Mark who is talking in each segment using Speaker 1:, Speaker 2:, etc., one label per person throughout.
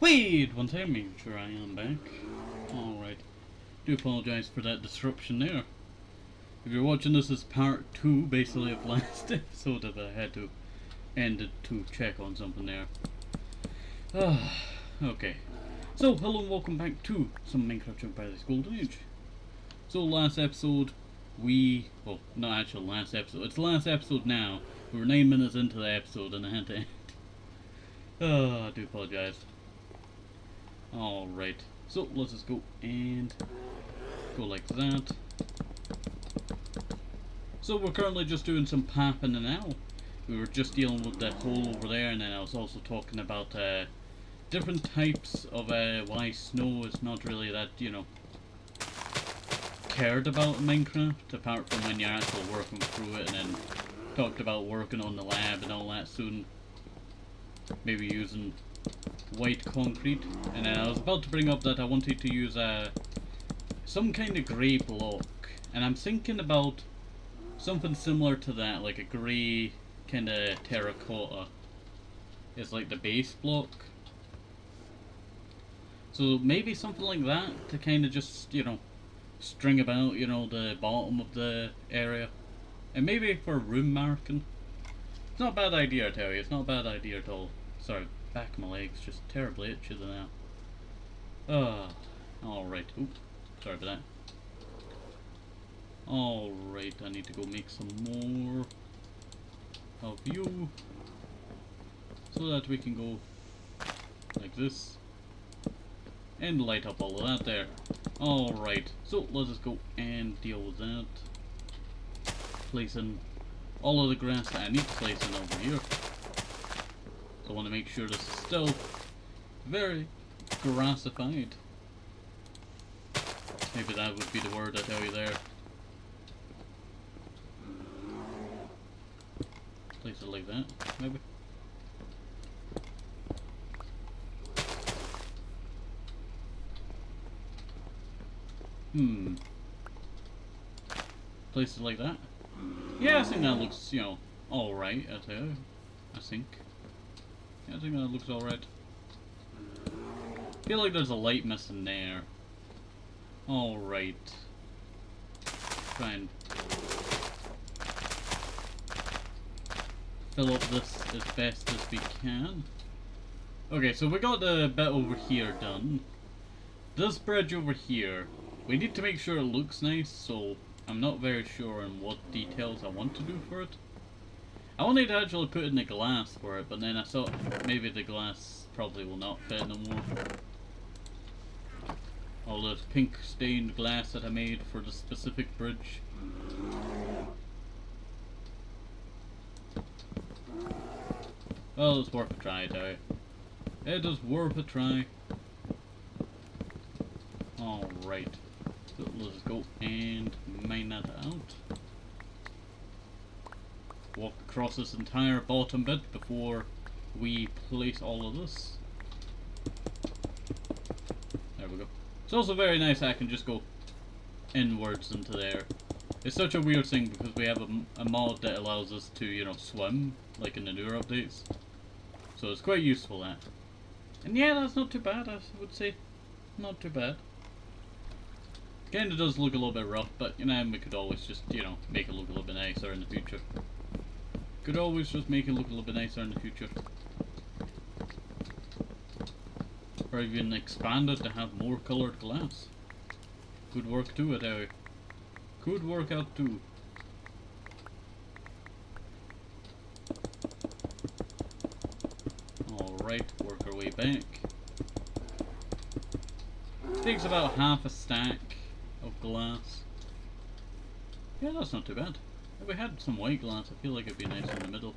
Speaker 1: Wait, one time, make sure I am back. Alright. Do apologise for that disruption there. If you're watching this as part 2, basically, of last episode, if I had to end it to check on something there. Okay. So, hello and welcome back to some Minecraft Jump by this Golden Age. So, last episode, well, not actually last episode, it's the last episode now. We were 9 minutes into the episode and I had to end. I do apologise. Alright, so let's just go and go like that. So we're currently just doing some papping now. We were just dealing with that hole over there, and then I was also talking about different types of why snow is not really that, cared about in Minecraft, apart from when you're actually working through it, and then talked about working on the lab and all that soon. Maybe using white concrete, and then I was about to bring up that I wanted to use some kind of grey block, and I'm thinking about something similar to that, like a grey kind of terracotta is like the base block. So maybe something like that to kind of just, string about, the bottom of the area. And maybe for room marking. It's not a bad idea, I tell you. It's not a bad idea at all. Sorry, back of my legs just terribly itchy now. Alright. Oops, sorry about that. Alright, I need to go make some more of you, so that we can go like this and light up all of that there. Alright, so let's just go and deal with that. Placing all of the grass that I need to place in over here. So I want to make sure this is still very grassified. Maybe that would be the word I tell you there. Place it like that, maybe. Place it like that. Yeah, I think that looks, alright, I tell you. I think. Yeah, I think that looks alright. I feel like there's a light missing there. Alright. Try and fill up this as best as we can. Okay, so we got the bit over here done. This bridge over here, we need to make sure it looks nice, so I'm not very sure on what details I want to do for it. I wanted to actually put in the glass for it, but then I thought maybe the glass probably will not fit no more. All this pink stained glass that I made for the specific bridge. Well, it's worth a try, though. It is worth a try. Alright. So let's go and mine that out. Walk across this entire bottom bit before we place all of this. There we go. It's also very nice I can just go inwards into there. It's such a weird thing because we have a mod that allows us to, swim, like in the newer updates. So it's quite useful, that. And yeah, that's not too bad, I would say. Not too bad. Kinda does look a little bit rough, but, we could always just, make it look a little bit nicer in the future. Could always just make it look a little bit nicer in the future. Or even expand it to have more coloured glass. Could work too, I tell you. Could work out too. Alright, work our way back. Takes about half a stack of glass. Yeah, that's not too bad. If we had some white glass, I feel like it'd be nice in the middle.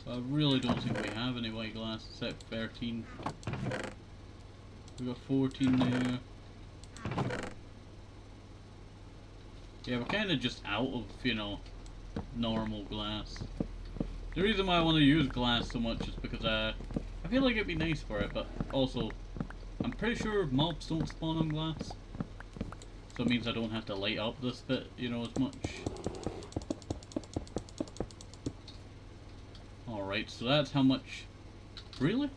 Speaker 1: But I really don't think we have any white glass except 13. We got 14 there. Yeah, we're kind of just out of, normal glass. The reason why I want to use glass so much is because I feel like it'd be nice for it, but also I'm pretty sure mobs don't spawn on glass. So it means I don't have to light up this bit, as much. Alright, so that's how much... Really?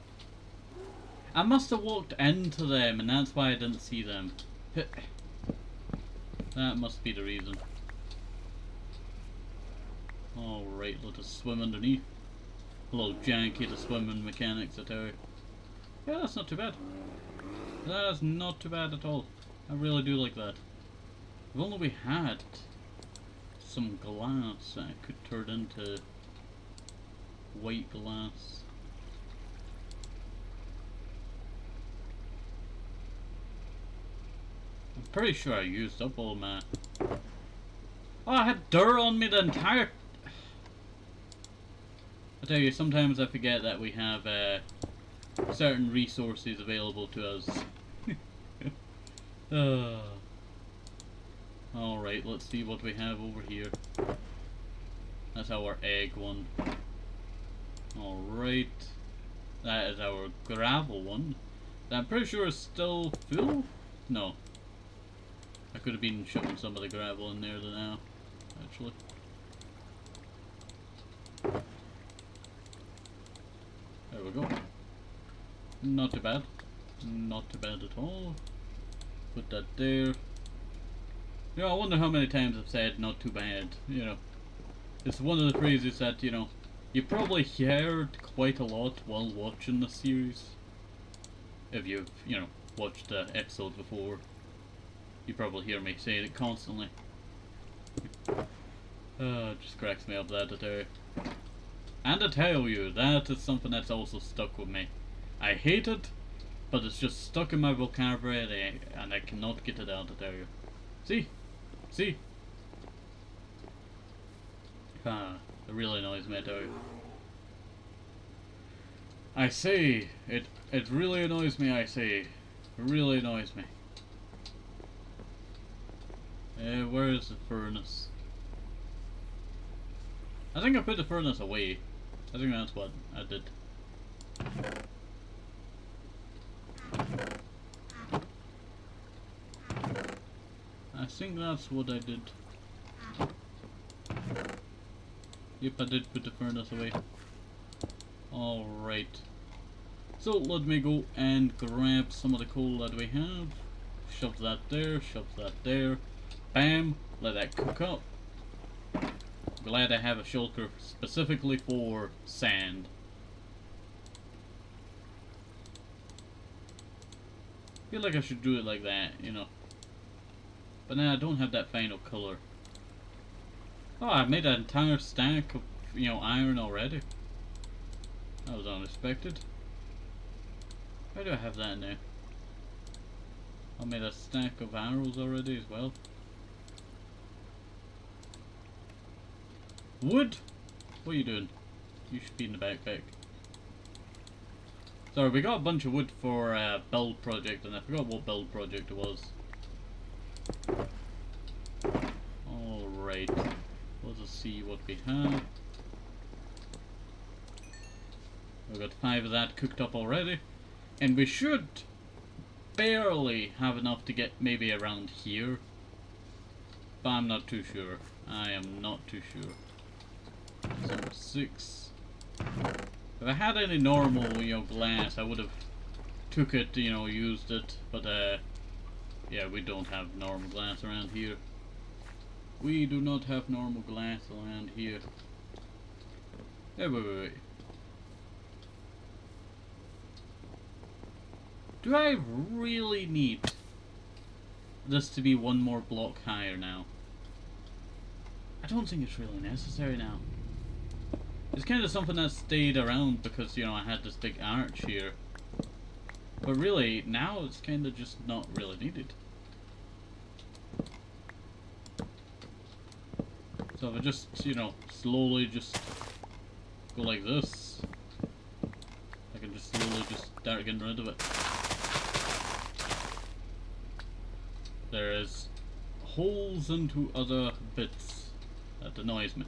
Speaker 1: I must have walked into them and that's why I didn't see them. That must be the reason. Alright, let us swim underneath. A little janky the swimming mechanics, I tell you. Yeah, that's not too bad. That's not too bad at all. I really do like that. If only we had some glass that could turn into white glass. I'm pretty sure I used up all my... Oh, I had dirt on me the entire... I tell you, sometimes I forget that we have certain resources available to us. Alright, let's see what we have over here. That's our egg one. Alright. That is our gravel one. That I'm pretty sure is still full? No. I could have been shoving some of the gravel in there now, actually. There we go. Not too bad. Not too bad at all. Put that there. You know, I wonder how many times I've said not too bad, you know. It's one of the phrases that, you know, you probably heard quite a lot while watching the series. If you've, you know, watched the episode before. You probably hear me saying it constantly. It just cracks me up, that I tell you. And I tell you, that is something that's also stuck with me. I hate it, but it's just stuck in my vocabulary and I cannot get it out, I tell you. See? See? It really annoys me, I tell you. I say, it really annoys me, I say. It really annoys me. Where is the furnace? I think I put the furnace away. I think that's what I did. I think that's what I did. Yep, I did put the furnace away. Alright. So let me go and grab some of the coal that we have. Shove that there, shove that there. Bam! Let that cook up. Glad I have a shulker specifically for sand. Feel like I should do it like that, you know. But now I don't have that final color. Oh, I made an entire stack of, you know, iron already. That was unexpected. Why do I have that in there? I made a stack of arrows already as well. Wood? What are you doing? You should be in the backpack. Sorry, we got a bunch of wood for a build project, and I forgot what build project it was. Alright. Let's see what we have. We've got 5 of that cooked up already. And we should barely have enough to get maybe around here. But I'm not too sure. I am not too sure. That's number 6. If I had any normal, you know, glass, I would have took it, you know, used it. But, yeah, we don't have normal glass around here. We do not have normal glass around here. Hey, wait. Do I really need this to be one more block higher now? I don't think it's really necessary now. It's kind of something that stayed around because, you know, I had this big arch here. But really, now it's kind of just not really needed. So if I just, you know, slowly just go like this, I can just slowly just start getting rid of it. There is holes into other bits. That annoys me.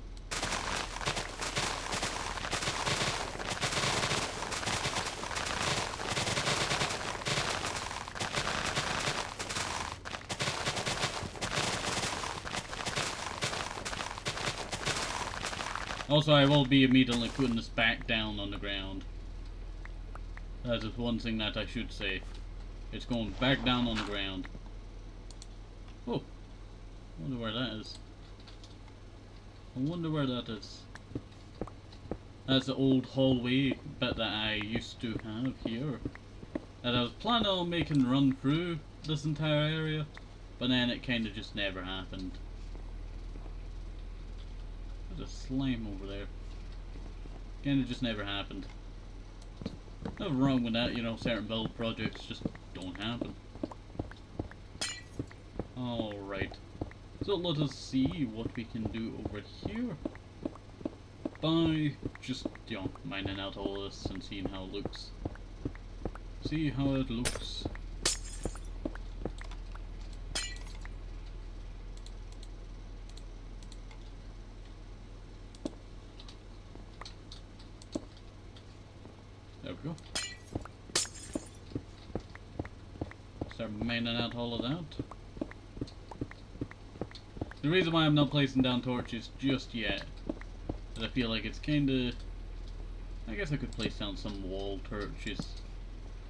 Speaker 1: Also, I will be immediately putting this back down on the ground. That is one thing that I should say. It's going back down on the ground. Oh, I wonder where that is. I wonder where that is. That's the old hallway bit that I used to have here. And I was planning on making a run through this entire area, but then it kind of just never happened. There's a slime over there. Kind of just never happened. Nothing wrong with that, you know, certain build projects just don't happen. Alright. So let us see what we can do over here. By just, you know, mining out all this and seeing how it looks. See how it looks. There we go. Start mining out all of that. The reason why I'm not placing down torches just yet is I feel like it's kinda... I guess I could place down some wall torches.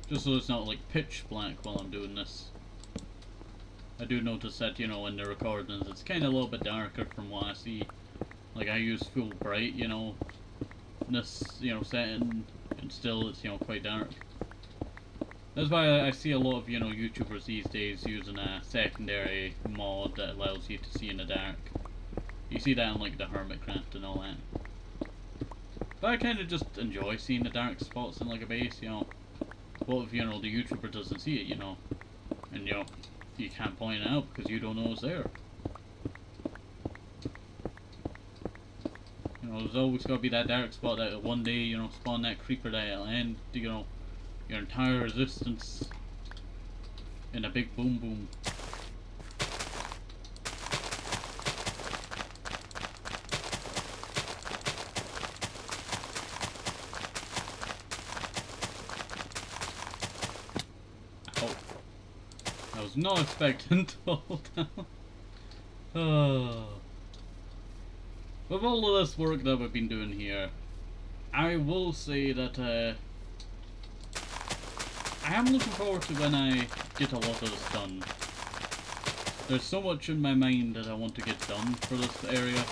Speaker 1: Just so it's not like pitch black while I'm doing this. I do notice that, you know, in the recordings it's kinda a little bit darker from what I see. Like I use full bright, you know, in this, you know, setting, and still it's, you know, quite dark. That's why I see a lot of, you know, YouTubers these days using a secondary mod that allows you to see in the dark. You see that in like the Hermitcraft and all that. But I kind of just enjoy seeing the dark spots in like a base, you know. What if, you know, the YouTuber doesn't see it, you know, and, you know, you can't point it out because you don't know it's there. You know, there's always got to be that dark spot that one day, you know, spawn that creeper that'll end, you know, your entire resistance in a big boom boom. Oh, I was not expecting to fall down. Oh. With all of this work that we've been doing here, I will say that I am looking forward to when I get a lot of this done. There's so much in my mind that I want to get done for this area.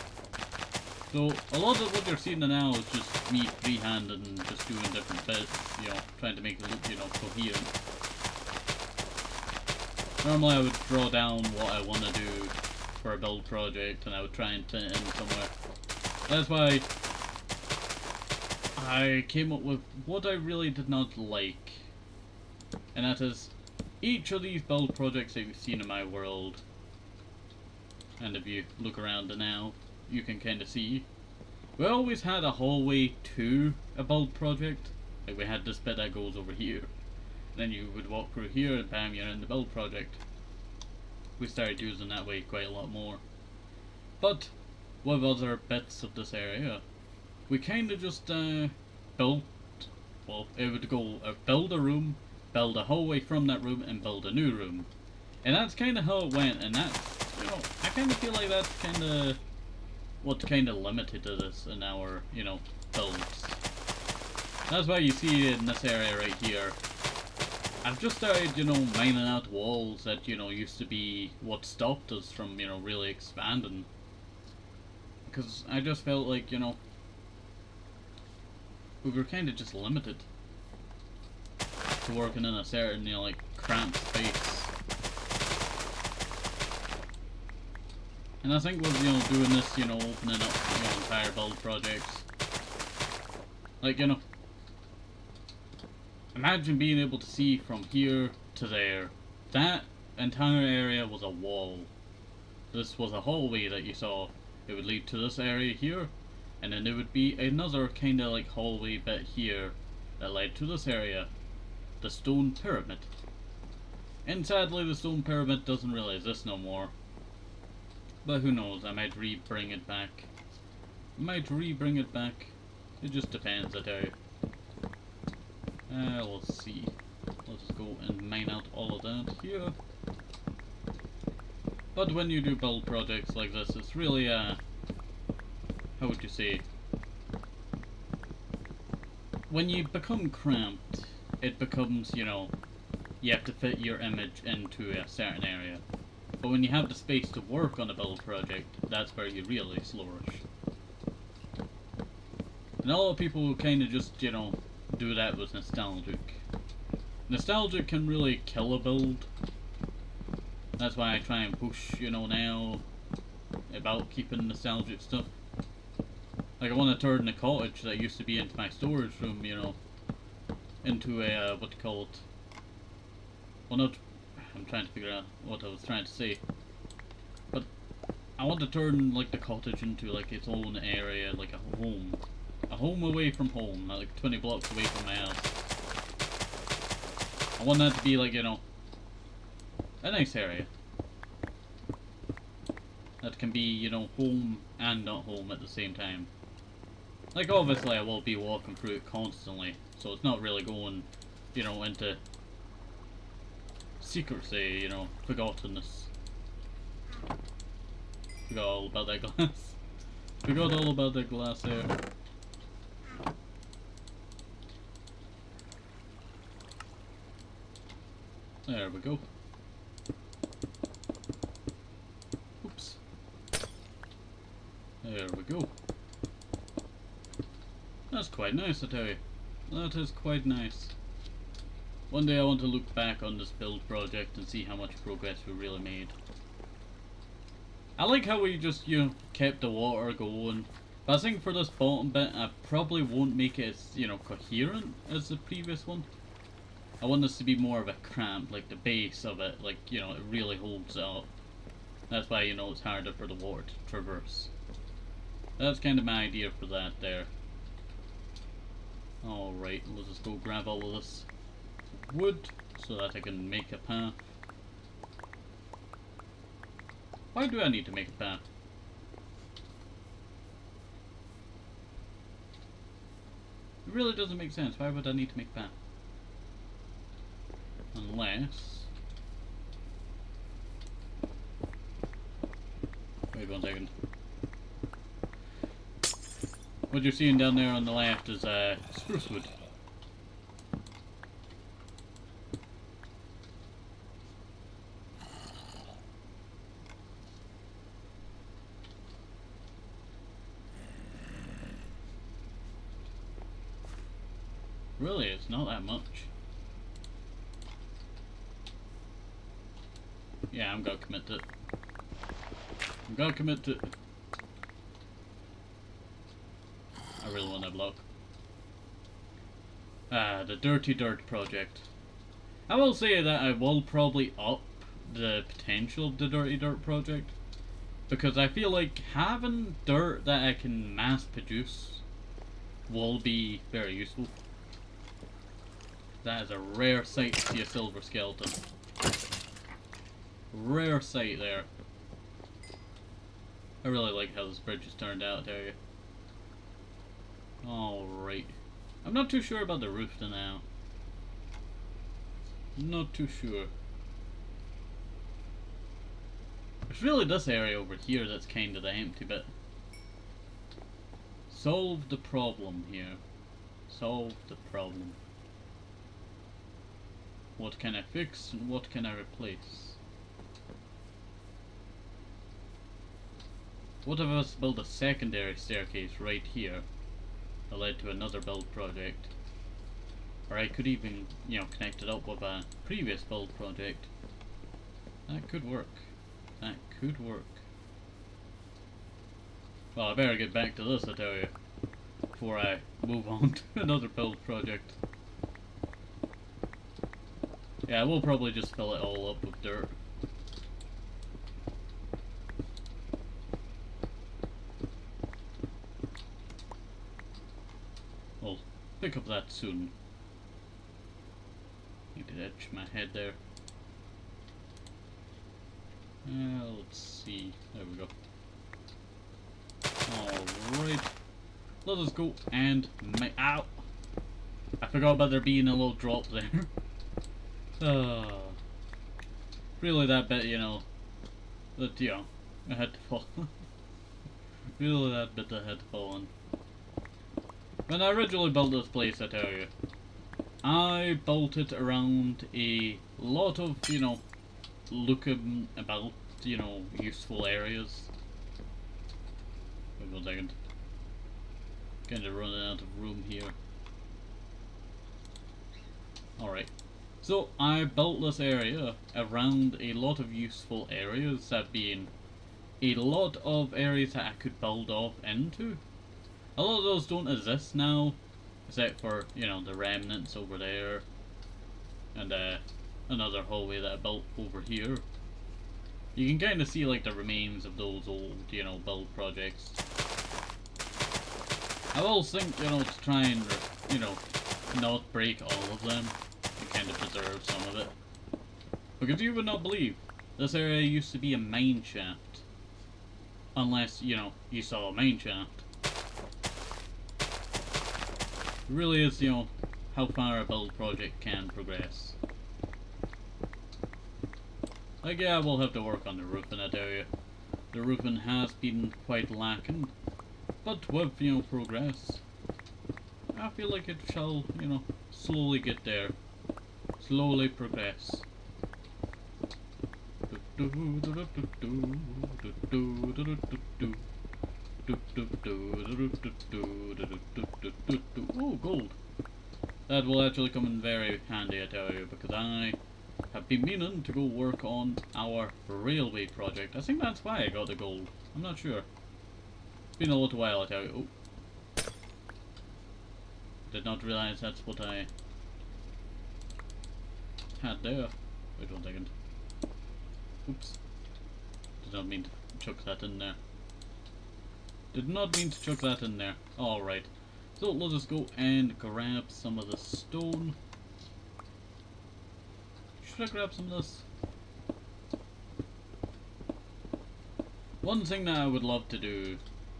Speaker 1: So a lot of what you're seeing now is just me freehanding and just doing different bits, you know, trying to make it look, you know, coherent. Normally I would draw down what I want to do for a build project and I would try and fit it in somewhere. That's why I came up with what I really did not like. And that is, each of these build projects that you've seen in my world, and if you look around now, you can kind of see, we always had a hallway to a build project. Like we had this bit that goes over here. Then you would walk through here and bam, you're in the build project. We started using that way quite a lot more. But with other bits of this area, we kind of just built, well, it would go build a room, build a hallway from that room, and build a new room. And that's kind of how it went, and that's, you know, I kind of feel like that's kind of what kind of limited us in our, you know, builds. That's why you see in this area right here, I've just started, you know, mining out walls that, you know, used to be what stopped us from, you know, really expanding. Because I just felt like, you know, we were kind of just limited to working in a certain, you know, like, cramped space. And I think with, you know, doing this, you know, opening up, you know, entire build projects, like, you know, imagine being able to see from here to there. That entire area was a wall. This was a hallway that you saw. It would lead to this area here, and then there would be another kind of like hallway bit here that led to this area. The stone pyramid. And sadly the stone pyramid doesn't really exist no more. But who knows, I might re-bring it back. It just depends, I tell you. Let's see. Let's go and mine out all of that here. But when you do build projects like this, it's really, how would you say? When you become cramped, it becomes, you know, you have to fit your image into a certain area. But when you have the space to work on a build project, that's where you really flourish. And a lot of people kind of just, you know, do that with nostalgic. Nostalgic can really kill a build. That's why I try and push, you know, now about keeping nostalgic stuff. Like I want to turn the cottage that used to be into my storage room, you know, into a, what do you call it? Well, not, I'm trying to figure out what I was trying to say. But I want to turn, like, the cottage into, like, its own area, like a home. A home away from home, like 20 blocks away from my house. I want that to be, like, you know, a nice area. That can be, you know, home and not home at the same time. Like, obviously I will be walking through it constantly, so it's not really going, you know, into secrecy, you know, forgottenness. Forgot all about that glass. Forgot all about that glass there. There we go. Oops. There we go. That's quite nice, I tell you. That is quite nice. One day I want to look back on this build project and see how much progress we really made. I like how we just, you know, kept the water going. But I think for this bottom bit, I probably won't make it as, you know, coherent as the previous one. I want this to be more of a cramp, like the base of it, like, you know, it really holds up. That's why, you know, it's harder for the water to traverse. That's kind of my idea for that there. Alright, let's just go grab all of this wood so that I can make a path. Why do I need to make a path? It really doesn't make sense. Why would I need to make a path? Unless... Wait 1 second. What you're seeing down there on the left is spruce wood. Really, it's not that much. Yeah, I'm gonna commit to it. I'm gonna commit to it. I really want that block. The Dirty Dirt project. I will say that I will probably up the potential of the Dirty Dirt project, because I feel like having dirt that I can mass produce will be very useful. That is a rare sight to see a silver skeleton. Rare sight there. I really like how this bridge has turned out, I tell you. Alright. I'm not too sure about the roof now. Not too sure. It's really this area over here that's kind of the empty bit. Solve the problem here. Solve the problem. What can I fix and what can I replace? What if I was to build a secondary staircase right here that led to another build project? Or I could even, you know, connect it up with a previous build project. That could work. That could work. Well, I better get back to this, I tell you, before I move on to another build project. Yeah, we'll probably just fill it all up with dirt. We'll pick up that soon. Need to etch my head there. Let's see. There we go. Alright. Let us go and make... Ow! I forgot about there being a little drop there. Really that bit, you know, that, you know, I had to fall. Really that bit I had to fall on. When I originally built this place, I tell you, I built it around a lot of, you know, looking about, you know, useful areas. Wait 1 second. Kinda running out of room here. Alright. So I built this area around a lot of useful areas, that being a lot of areas that I could build off into. A lot of those don't exist now, except for, you know, the remnants over there, and another hallway that I built over here. You can kind of see like the remains of those old, you know, build projects. I always think, you know, to try and, you know, not break all of them, and kind of preserve some of it. Because you would not believe, this area used to be a mine shaft. Unless, you know, you saw a mine shaft. It really is, you know, how far a build project can progress. Like, yeah, we'll have to work on the roof in that area. The roofing has been quite lacking, but with, you know, progress, I feel like it shall, you know, slowly get there. Slowly progress. Oh, gold. That will actually come in very handy, I tell you, because I have been meaning to go work on our railway project. I think that's why I got the gold. I'm not sure. It's been a little while, I tell you. Oh. Did not realize that's what I had there. Wait 1 second. Oops. Did not mean to chuck that in there. Did not mean to chuck that in there. Alright. So let us go and grab some of the stone. Should I grab some of this? One thing that I would love to do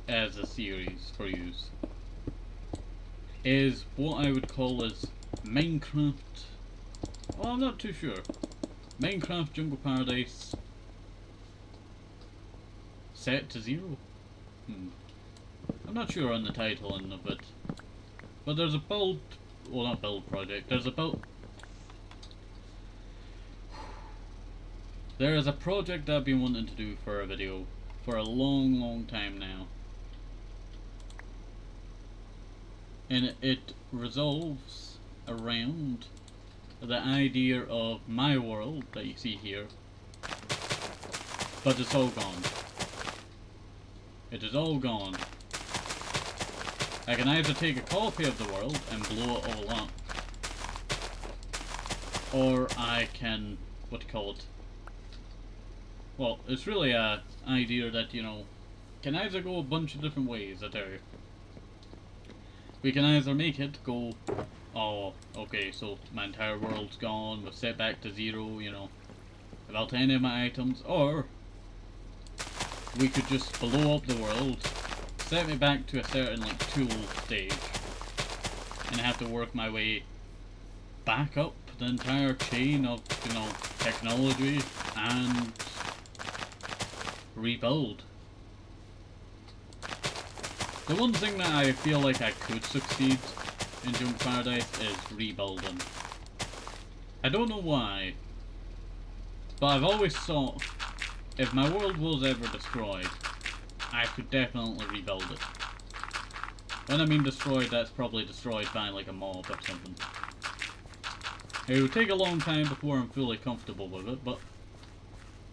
Speaker 1: as a series for use is what I would call as Minecraft. Well, I'm not too sure. Minecraft Jungle Paradise set to 0? I'm not sure on the title of it. But there's a build, well, not build project, there is a project that I've been wanting to do for a video for a long time now. And it resolves around the idea of my world that you see here. But it's all gone. It is all gone. I can either take a copy of the world and blow it all up, or I can, what do you call it? Well, it's really a idea that, you know, can either go a bunch of different ways, I tell you. We can either make it go, oh, okay, so my entire world's gone, we're set back to 0, you know, without any of my items, or we could just blow up the world, set me back to a certain, like, tool stage, and have to work my way back up the entire chain of, you know, technology and rebuild. The one thing that I feel like I could succeed in Jungle Paradise is rebuilding. I don't know why, but I've always thought if my world was ever destroyed, I could definitely rebuild it. When I mean destroyed, that's probably destroyed by like a mob or something. It would take a long time before I'm fully comfortable with it, but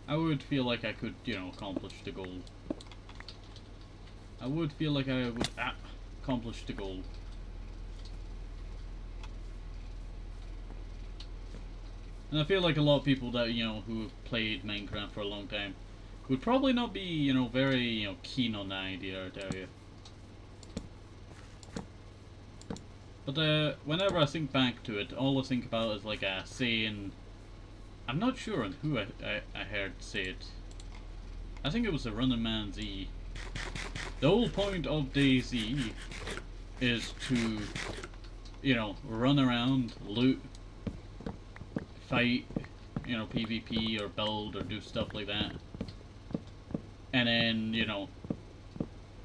Speaker 1: I would feel like I could, you know, accomplish the goal. I would feel like I would accomplish the goal. And I feel like a lot of people that, you know, who have played Minecraft for a long time would probably not be, you know, very, you know, keen on the idea, I tell you. But whenever I think back to it, all I think about is like a saying. I'm not sure on who I heard say it. I think it was the Running Man Z. The whole point of DayZ is to, you know, run around, loot, fight, you know, PvP or build or do stuff like that. And then, you know,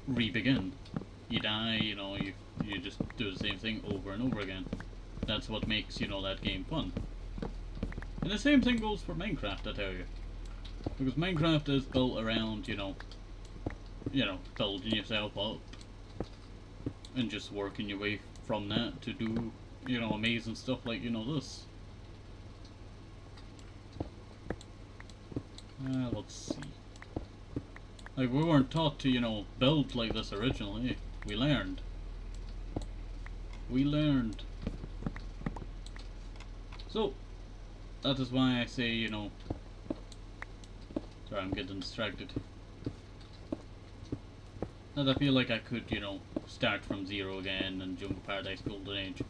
Speaker 1: re-begin. You die, you know, you just do the same thing over and over again. That's what makes, you know, that game fun. And the same thing goes for Minecraft, I tell you. Because Minecraft is built around, you know, building yourself up and just working your way from that to do, you know, amazing stuff like, you know, this. Let's see. Like, we weren't taught to, you know, build like this originally. We learned. We learned. So, that is why I say, you know... Sorry, I'm getting distracted. That I feel like I could, you know, start from zero again and Jungle Paradise Golden Age.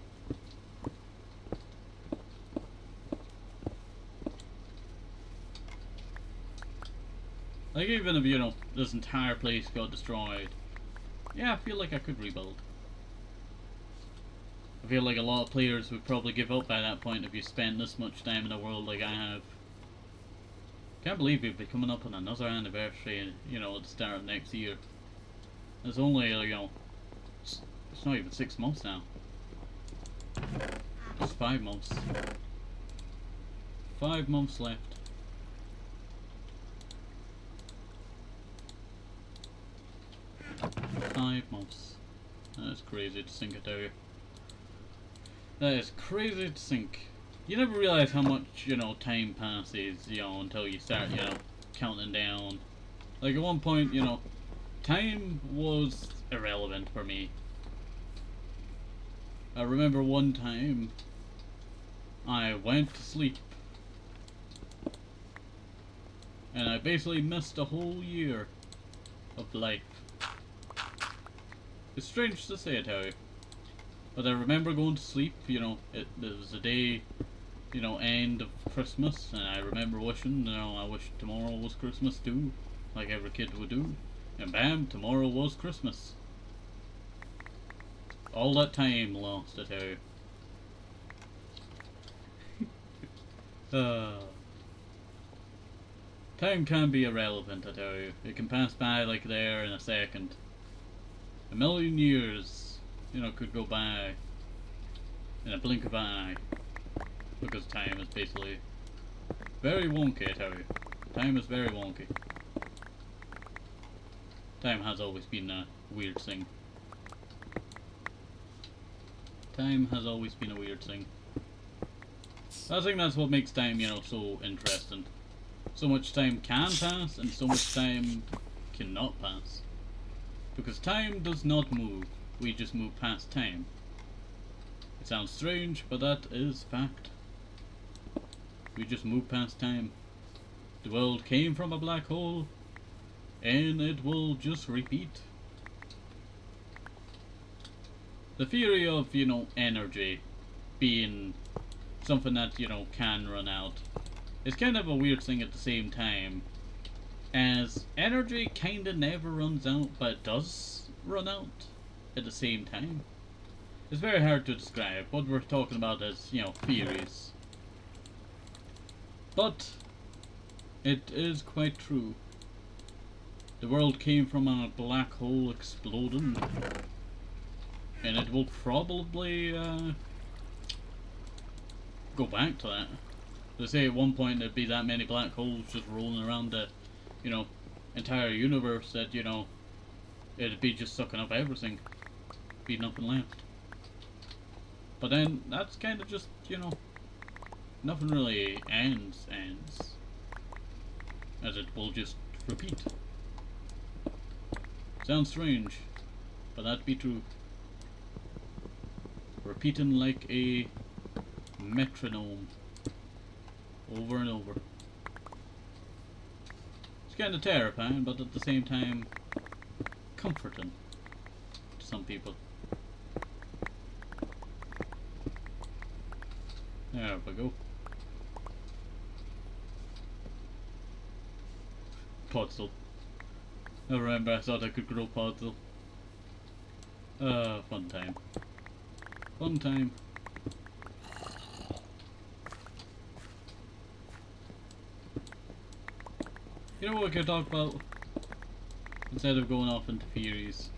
Speaker 1: Like, even if, you know, this entire place got destroyed, yeah, I feel like I could rebuild. I feel like a lot of players would probably give up by that point if you spent this much time in the world like I have. Can't believe we've been coming up on another anniversary, you know, at the start of next year. It's only, you know, it's not even 6 months now. It's 5 months. 5 months left. That's crazy to think, I tell you. That is crazy to think. You never realize how much, you know, time passes, you know, until you start, you know, counting down. Like, at one point, you know, time was irrelevant for me. I remember one time I went to sleep and I basically missed a whole year of life. It's strange to say, I tell you. But I remember going to sleep, you know, it was the day, you know, end of Christmas, and I remember wishing, you know, I wish tomorrow was Christmas too, like every kid would do. And bam, tomorrow was Christmas. All that time lost, I tell you. Time can be irrelevant, I tell you. It can pass by like there in a second. A million years, you know, could go by in a blink of an eye. Because time is basically very wonky, I tell you. Time is very wonky. Time has always been a weird thing. Time has always been a weird thing. I think that's what makes time, you know, so interesting. So much time can pass, and so much time cannot pass. Because time does not move, we just move past time. It sounds strange, but that is fact. We just move past time. The world came from a black hole, and it will just repeat. The theory of, you know, energy being something that, you know, can run out is kind of a weird thing at the same time, as energy kinda never runs out, but it does run out at the same time. It's very hard to describe. What we're talking about is, you know, theories. But it is quite true. The world came from a black hole exploding, and it will probably go back to that. They say at one point there'd be that many black holes just rolling around the, you know, entire universe that, you know, it'd be just sucking up everything. Be nothing left. But then that's kind of just, you know, nothing really ends, as it will just repeat. Sounds strange, but that'd be true. Repeating like a metronome, over and over. It's kind of terrifying, but at the same time comforting to some people. There we go. Podzol. I remember I thought I could grow Podzol. Fun time. Fun time. You know what we could talk about? Instead of going off into theories,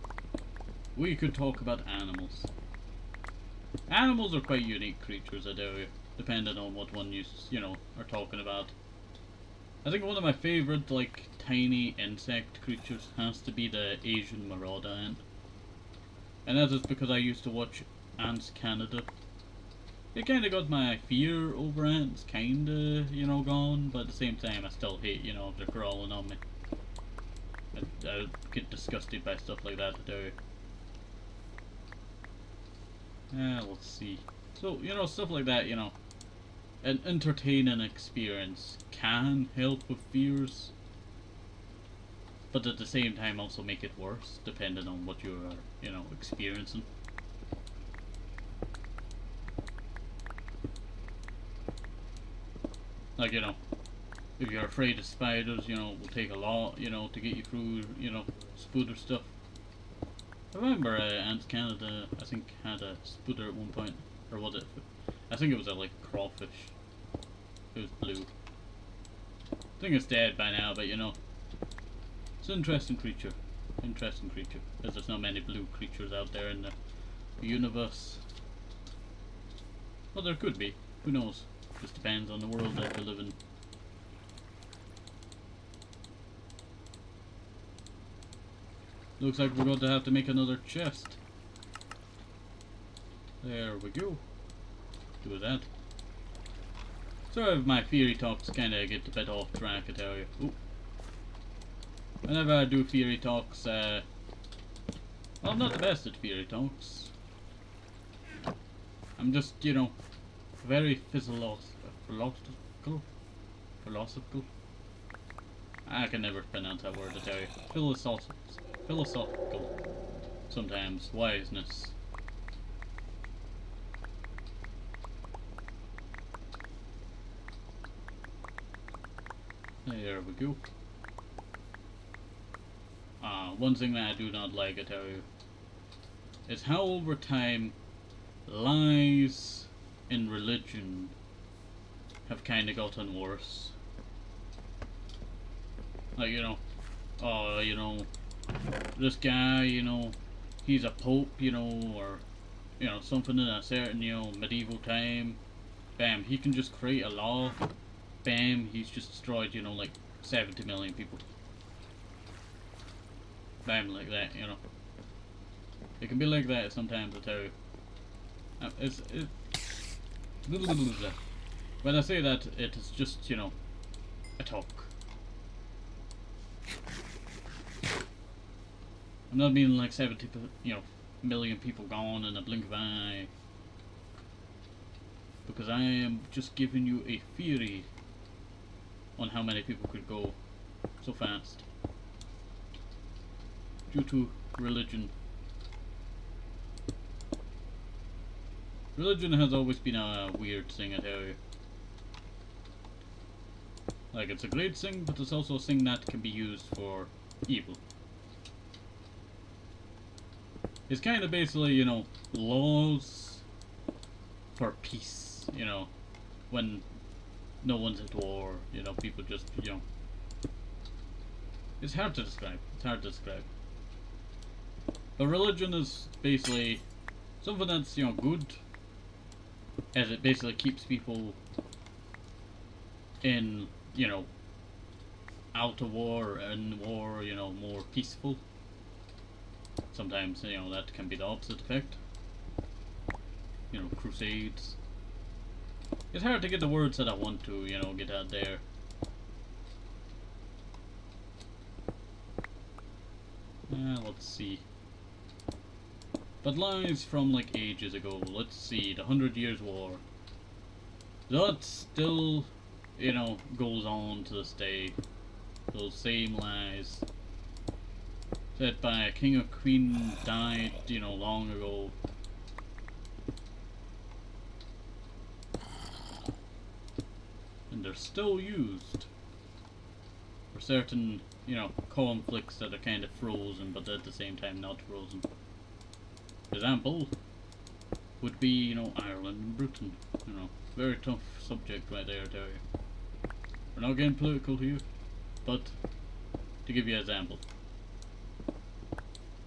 Speaker 1: we could talk about animals. Animals are quite unique creatures, I tell you, depending on what one you know, are talking about. I think one of my favourite, like, tiny insect creatures has to be the Asian marauder ant. And that is because I used to watch Ants Canada. It kinda got my fear over ants kinda, you know, gone, but at the same time I still hate, you know, if they're crawling on me. I get disgusted by stuff like that, I tell you. Let's see. So, you know, stuff like that, you know. An entertaining experience can help with fears, but at the same time also make it worse, depending on what you are, you know, experiencing. Like, you know, if you're afraid of spiders, you know, it will take a lot, you know, to get you through, you know, spooder stuff. I remember Ants Canada, I think, had a spooder at one point, or was it? I think it was a, like, crawfish. It was blue. I think it's dead by now, but you know, it's an interesting creature. Interesting creature, because there's not many blue creatures out there in the universe. Well, there could be. Who knows? Just depends on the world that we live in. Looks like we're going to have to make another chest. There we go. Do that. Sorry if my theory talks kinda get a bit off track, I tell you. Ooh. Whenever I do theory talks, well, I'm not the best at theory talks. I'm just, you know, very philosophical. I can never pronounce that word, I tell you. Philosophical. Sometimes. Wiseness. There we go. One thing that I do not like, I tell you, is how over time lies in religion have kinda gotten worse. Like, you know, oh, you know, this guy, you know, he's a pope, you know, or, you know, something in a certain, you know, medieval time. Bam, he can just create a law. Bam, he's just destroyed, you know, like 70 million people. Bam, like that, you know. It can be like that sometimes, I tell you. When I say that, it is just, you know, a talk. I'm not meaning like 70, you know, million people gone in a blink of an eye. Because I am just giving you a theory on how many people could go so fast due to religion. Religion has always been a weird thing, I tell you. Like, it's a great thing, but it's also a thing that can be used for evil. It's kind of basically, you know, laws for peace, you know, when no one's at war, you know, people just, you know, it's hard to describe, But religion is basically something that's, you know, good, as it basically keeps people in, you know, out of war and war, you know, more peaceful. Sometimes, you know, that can be the opposite effect. You know, crusades. It's hard to get the words that I want to, you know, get out there. Let's see. But lies from, like, ages ago. Let's see, the 100 Years' War. That still, you know, goes on to this day. Those same lies. Said by a king or queen died, you know, long ago. And they're still used for certain, you know, conflicts that are kind of frozen, but at the same time not frozen. Example would be, you know, Ireland and Britain. You know, very tough subject right there, I tell you. We're not getting political here, but to give you an example,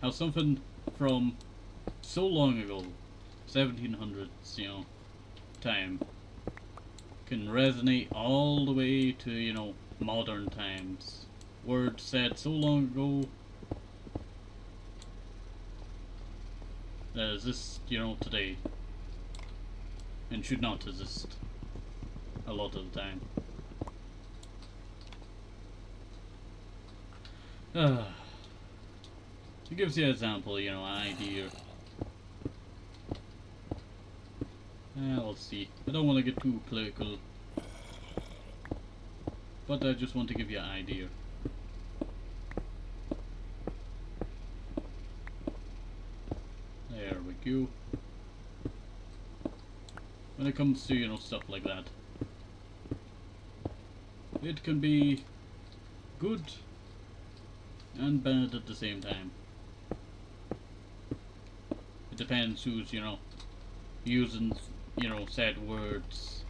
Speaker 1: how something from so long ago 1700s, time can resonate all the way to, modern times. Words said so long ago that exist, today, and should not exist a lot of the time. It gives you an example, an idea. Let's see. I don't want to get too political, but I just want to give you an idea. There we go. When it comes to, stuff like that, it can be good and bad at the same time. It depends who's, using, said words.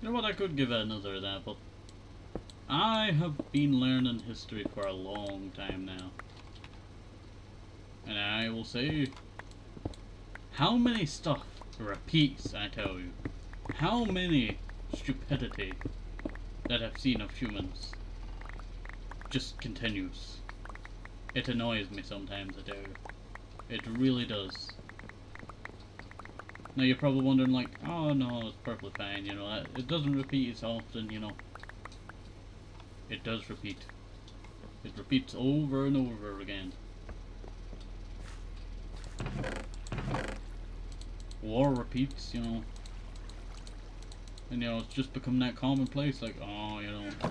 Speaker 1: You know what, I could give another example. I have been learning history for a long time now. And I will say, how many stuff repeats, I tell you. How many stupidity that I've seen of humans just continues. It annoys me sometimes, I tell you. It really does. Now you're probably wondering like, oh no, it's perfectly fine, it doesn't repeat as often, It does repeat. It repeats over and over again. War repeats, and it's just become that commonplace, like, oh,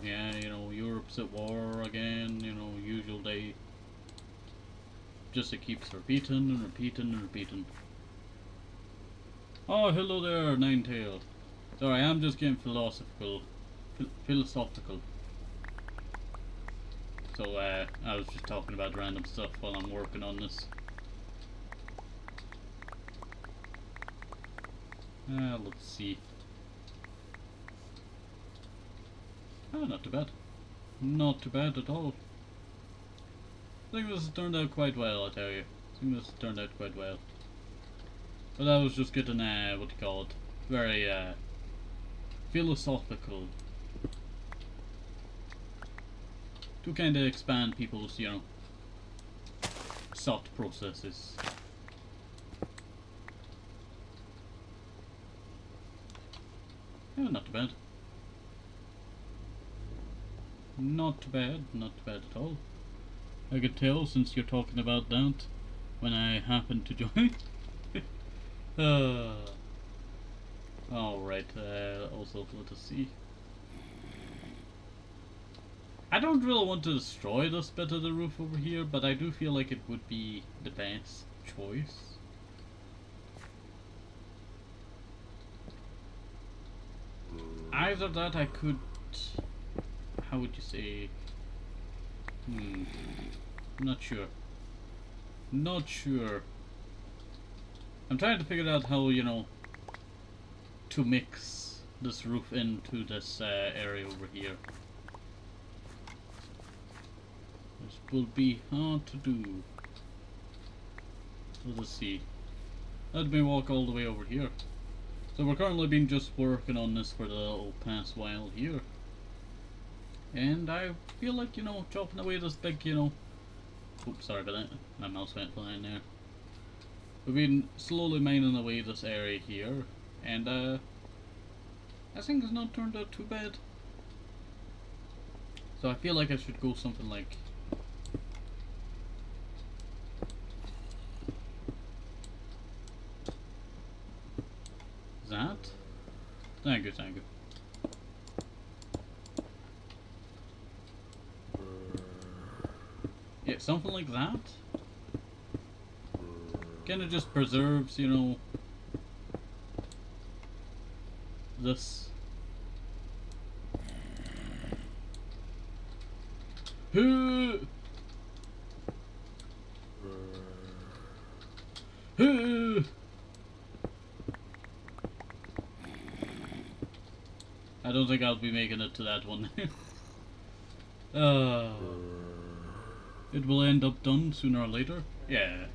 Speaker 1: yeah, Europe's at war again, usual day. Just it keeps repeating and repeating and repeating. Oh, hello there, Ninetail. Sorry, I'm just getting philosophical. So, I was just talking about random stuff while I'm working on this. Let's see. Oh, not too bad. Not too bad at all. I think this has turned out quite well, I tell you. But I was just getting, very, philosophical. To kind of expand people's, thought processes. Yeah, not too bad. Not too bad at all. I could tell since you're talking about that when I happened to join. Alright, also let us see. I don't really want to destroy this bit of the roof over here, but I do feel like it would be the best choice. Either that I could... How would you say... I'm not sure. Not sure. I'm trying to figure out how, to mix this roof into this area over here. This will be hard to do. Let us see. Let me walk all the way over here. So we're currently been just working on this for the little past while here. And I feel like, chopping away this big, oops, sorry about that. My mouse went flying there. We've been slowly mining away this area here. And, I think it's not turned out too bad. So I feel like I should go something like... that? Thank you. Yeah, something like that. Kinda just preserves, this. I don't think I'll be making it to that one. Uh, it will end up done sooner or later. Yeah.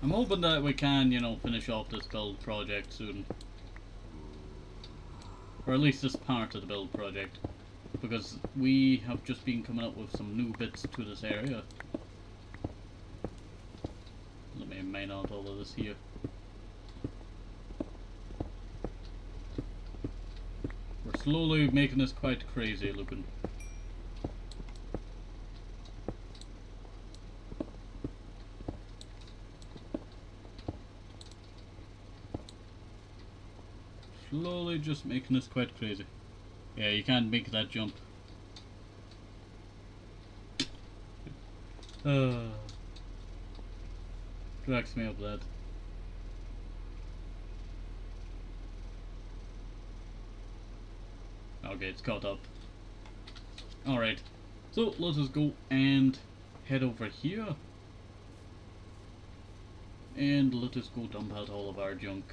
Speaker 1: I'm hoping that we can, you know, finish off this build project soon. Or at least this part of the build project. Because we have just been coming up with some new bits to this area. Let me mine out all of this here. We're slowly making this quite crazy looking. Slowly just making this quite crazy. Yeah, you can't make that jump. Cracks me up that. Okay, it's caught up. Alright, so let us go and head over here. And let us go dump out all of our junk.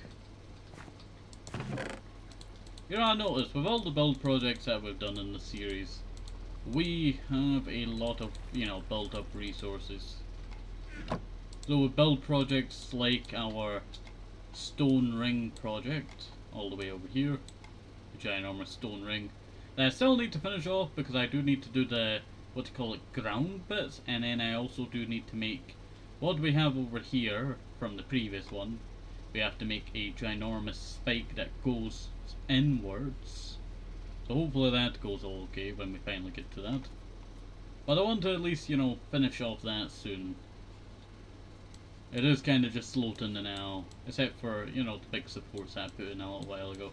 Speaker 1: You know, I noticed with all the build projects that we've done in the series, we have a lot of, you know, built up resources. So with build projects like our stone ring project, all the way over here, a ginormous stone ring, that I still need to finish off because I do need to do the, what do you call it, ground bits, and then I also do need to make, what we have over here from the previous one, we have to make a ginormous spike that goes inwards. So hopefully that goes all okay when we finally get to that. But I want to at least, you know, finish off that soon. It is kind of just floating now, except for, you know, the big supports I put in a little while ago.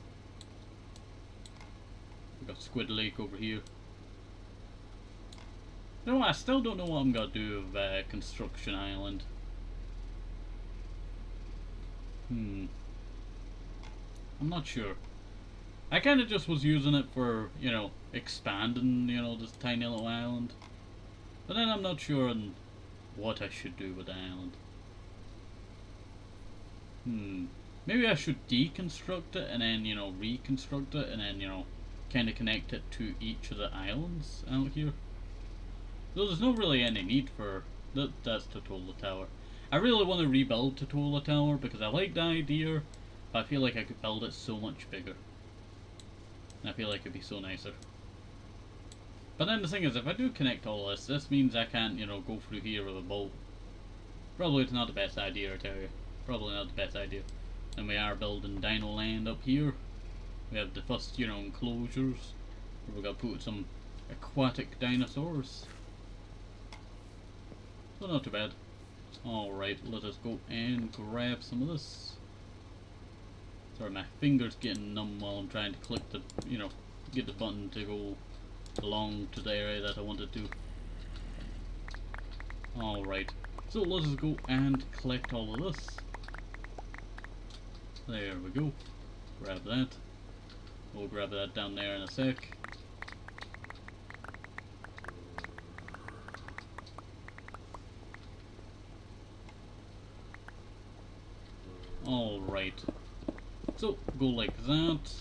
Speaker 1: We got Squid Lake over here. You know, I still don't know what I'm gonna do with Construction Island. I'm not sure. I kind of just was using it for, you know, expanding, you know, this tiny little island. But then I'm not sure on what I should do with the island. Maybe I should deconstruct it and then, you know, reconstruct it and then, you know, kind of connect it to each of the islands out here. Though there's no really any need for that's Totola Tower. I really want to rebuild Totola Tower because I like the idea, but I feel like I could build it so much bigger. And I feel like it'd be so nicer. But then the thing is, if I do connect all this, this means I can't, you know, go through here with a bolt. Probably it's not the best idea, I tell you. Probably not the best idea. And we are building Dino Land up here. We have the first, you know, enclosures. We're gonna put some aquatic dinosaurs. So not too bad. Alright, let us go and grab some of this. Sorry, my finger's getting numb while I'm trying to click the, you know, get the button to go along to the area that I wanted to. Alright, so let us go and collect all of this. There we go. Grab that. We'll grab that down there in a sec. Alright. So, go like that.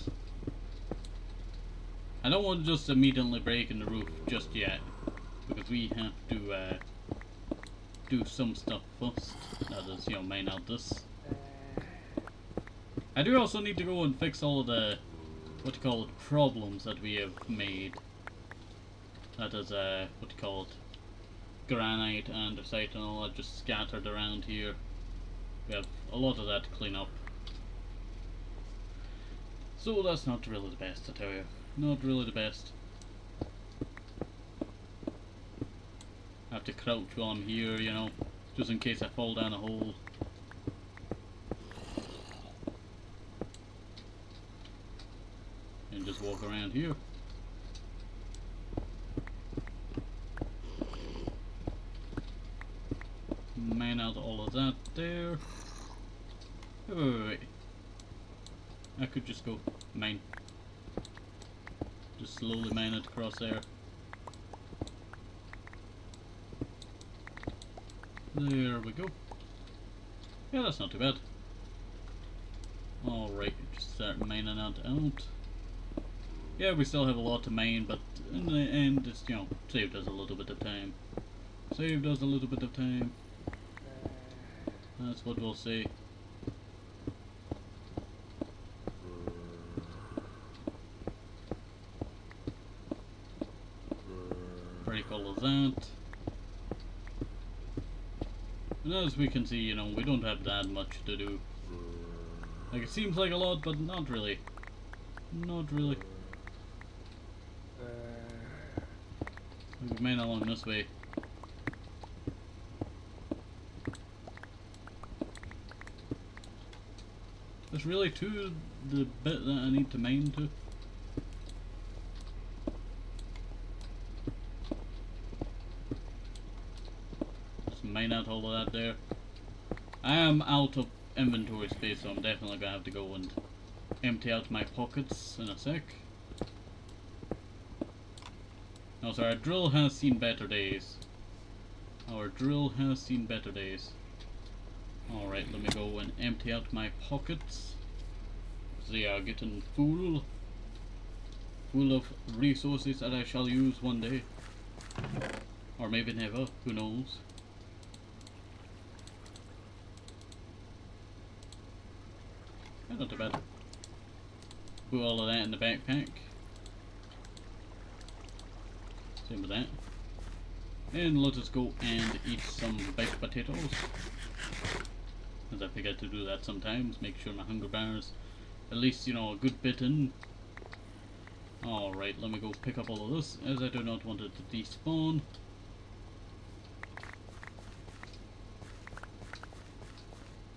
Speaker 1: I don't want to just immediately break in the roof just yet. Because we have to do some stuff first. That is, you know, mine out this. I do also need to go and fix all of the, what do you call it, problems that we have made. That is, what do you call it, granite, andesite and all that just scattered around here. We have a lot of that to clean up. So that's not really the best, I tell you. Not really the best. I have to crouch while I'm here, you know, just in case I fall down a hole. And just walk around here. Mine out all of that there. Wait. I could just go mine. Just slowly mine it across there. There we go. Yeah, that's not too bad. Alright, just start mining that out. Yeah, we still have a lot to mine, but in the end, it's, you know, saved us a little bit of time. Saved us a little bit of time. That's what we'll say. Break all of that. And as we can see, you know, we don't have that much to do. Like, it seems like a lot, but not really. Not really. We can mine along this way. There's really the bit that I need to mine to. Just mine out all of that there. I am out of inventory space, so I'm definitely gonna have to go and empty out my pockets in a sec. No, sorry, our drill has seen better days. Our drill has seen better days. Alright, let me go and empty out my pockets. They are getting full. Full of resources that I shall use one day. Or maybe never, who knows. Yeah, not too bad. Put all of that in the backpack. Same with that. And let us go and eat some baked potatoes. As I forget to do that sometimes, make sure my hunger bar's at least, you know, a good bit in. Alright, let me go pick up all of this, as I do not want it to despawn.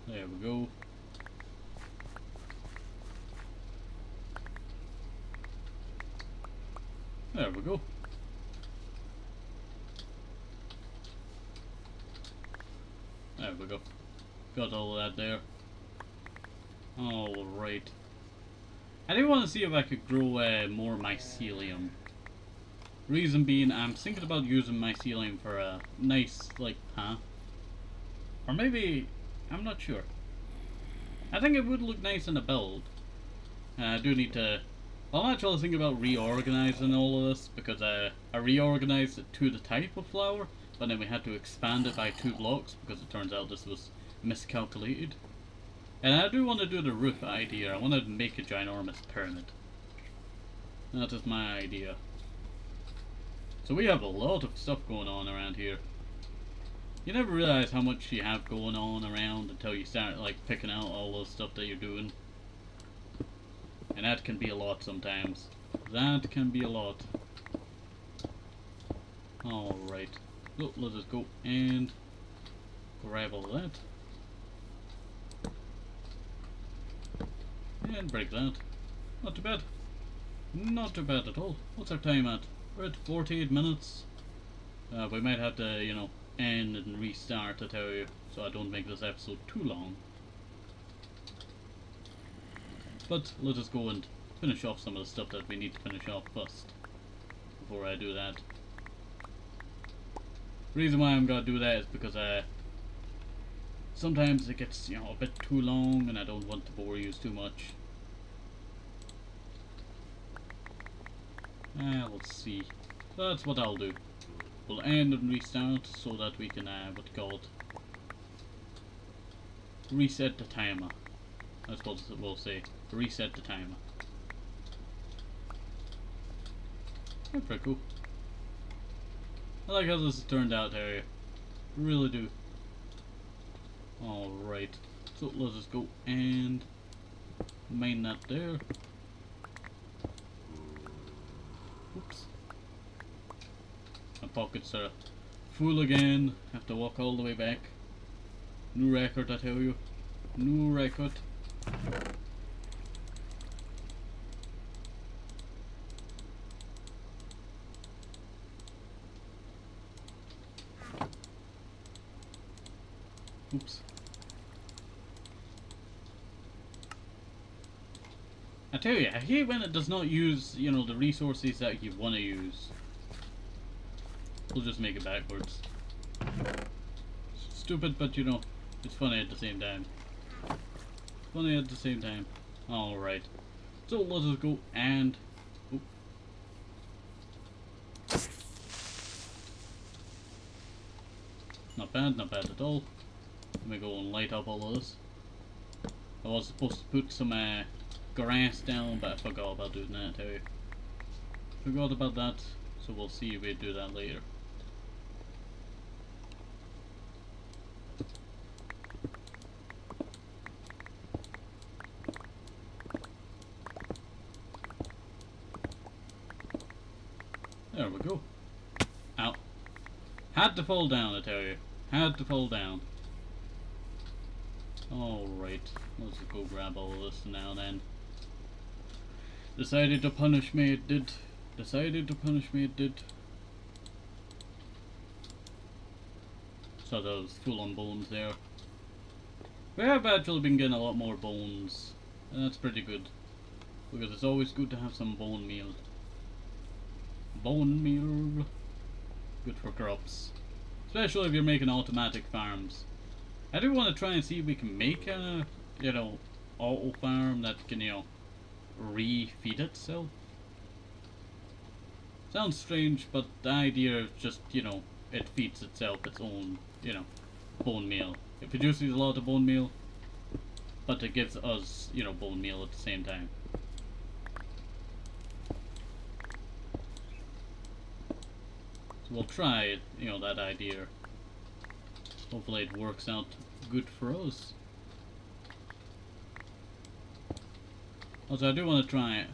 Speaker 1: There we go. There we go. There we go. Got all of that there. Alright. I do want to see if I could grow more mycelium. Reason being, I'm thinking about using mycelium for a nice, like, path. Or maybe, I'm not sure. I think it would look nice in a build. I do need to... I'm actually thinking about reorganizing all of this, because I reorganized it to the type of flower, but then we had to expand it by 2 blocks, because it turns out this was miscalculated. And I do want to do the roof idea. I want to make a ginormous pyramid. That is my idea. So we have a lot of stuff going on around here. You never realize how much you have going on around until you start like picking out all the stuff that you're doing. And that can be a lot sometimes. That can be a lot. Alright. So let us go and grab all that. And break that. Not too bad. Not too bad at all. What's our time at? We're at 48 minutes. We might have to, you know, end and restart, I tell you, so I don't make this episode too long. But let us go and finish off some of the stuff that we need to finish off first, before I do that. The reason why I'm gonna do that is because sometimes it gets, you know, a bit too long and I don't want to bore you too much. Let's see. That's what I'll do. We'll end and restart so that we can, what you call it? Reset the timer. That's what we'll say. Reset the timer. That's pretty cool. I like how this has turned out here. Really do. Alright. So let us go and mine that there. Oops. My pockets are full again. Have to walk all the way back. New record, I tell you. New record. Oops. I tell you, I hate when it does not use, you know, the resources that you want to use. We'll just make it backwards. Stupid, but you know, it's funny at the same time. Funny at the same time. Alright. So let us go and... Oh, not bad at all. Let me go and light up all of this. I was supposed to put some grass down, but I forgot about doing that, I tell you. Forgot about that, so we'll see if we do that later. There we go. Ow. Had to fall down, I tell you. Had to fall down. Alright, let's go grab all of this now then. Decided to punish me, it did. Decided to punish me, it did. So that was full on bones there. We have actually been getting a lot more bones, and that's pretty good. Because it's always good to have some bone meal. Bone meal. Good for crops. Especially if you're making automatic farms. I do want to try and see if we can make a, you know, auto farm that can, you know, refeed itself. Sounds strange, but the idea is just, you know, it feeds itself its own, you know, bone meal. It produces a lot of bone meal, but it gives us, you know, bone meal at the same time. So we'll try it, you know, that idea. Hopefully it works out good for us. Also, I do want to try it.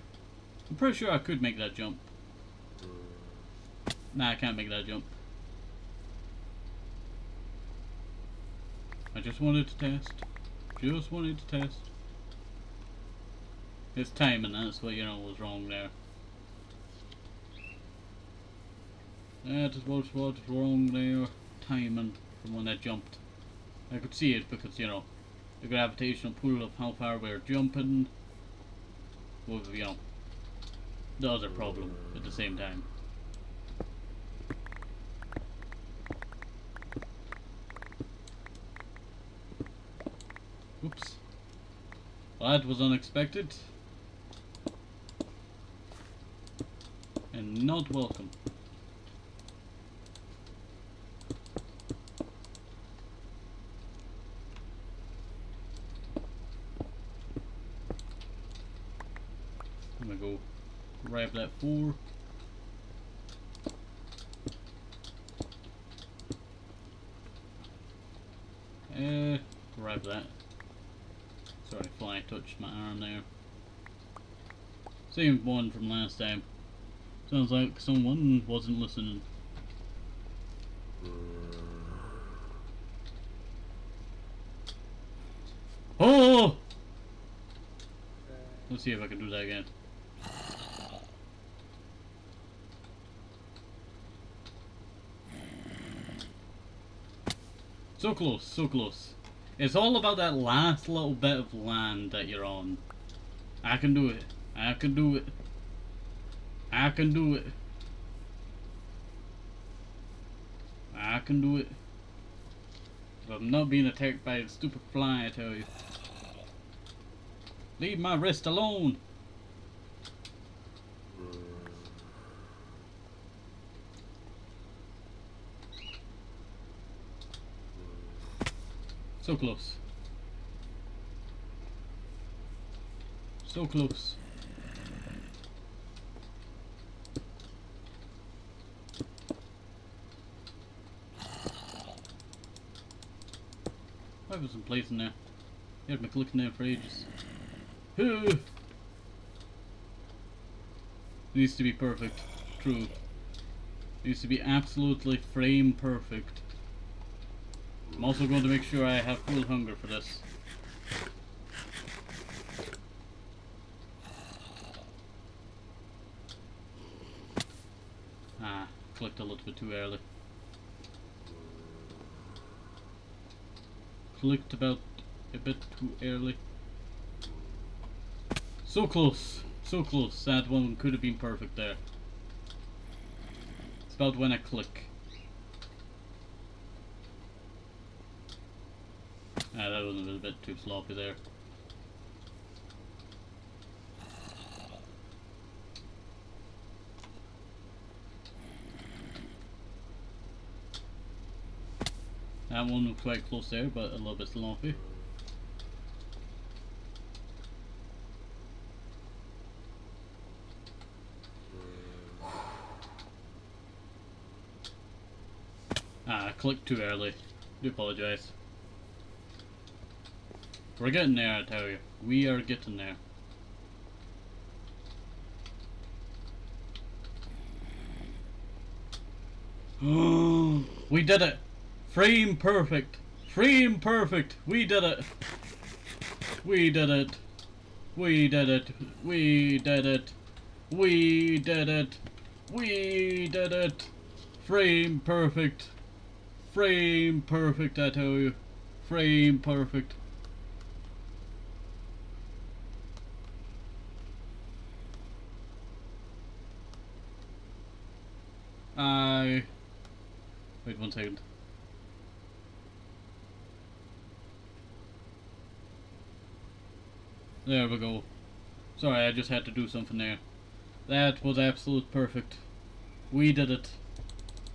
Speaker 1: I'm pretty sure I could make that jump. Nah, I can't make that jump. I just wanted to test. Just wanted to test. It's timing, that's what, you know, was wrong there. That is what's wrong there. Timing from when I jumped. I could see it because, you know, the gravitational pull of how far we're jumping was, you know, the other problem at the same time. Oops. Well, that was unexpected. And not welcome. I'm gonna go grab that 4. Grab that. Sorry, fly touched my arm there. Same one from last time. Sounds like someone wasn't listening. Oh! Let's see if I can do that again. So close, so close. It's all about that last little bit of land that you're on. I can do it. I can do it. I can do it. I can do it. But I'm not being attacked by a stupid fly, I tell you. Leave my wrist alone. So close. So close. I was some place in there. You had me clicking there for ages. Needs to be perfect. True. Needs to be absolutely frame perfect. I'm also going to make sure I have full hunger for this. Ah, clicked a little bit too early. Clicked about a bit too early. So close. So close. That one could have been perfect there. It's about when I click. Ah, that was a little bit too sloppy there. That one was quite close there, but a little bit sloppy. I clicked too early. Do apologise. We're getting there, I tell you. We are getting there. We did it! Frame perfect! Frame perfect! We did it! We did it! We did it! We did it! We did it! We did it! Frame perfect! Frame perfect, I tell you. Frame perfect. Wait 1 second. There we go. Sorry, I just had to do something there. That was absolute perfect. We did it.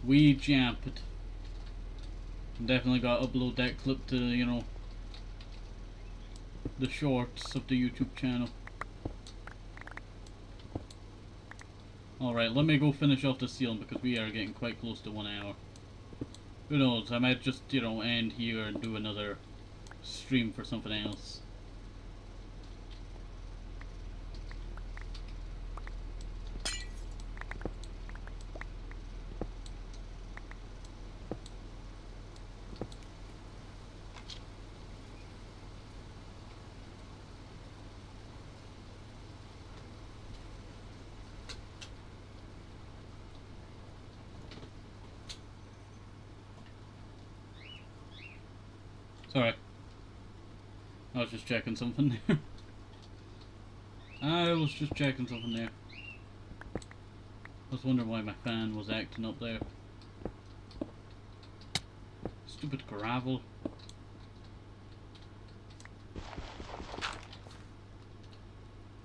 Speaker 1: We jumped it. Definitely gotta upload that clip to, you know, the shorts of the YouTube channel. Alright, let me go finish off the ceiling because we are getting quite close to 1 hour. Who knows, I might just, you know, end here and do another stream for something else. Sorry. I was just checking something there. I was just checking something there. I was wondering why my fan was acting up there. Stupid gravel.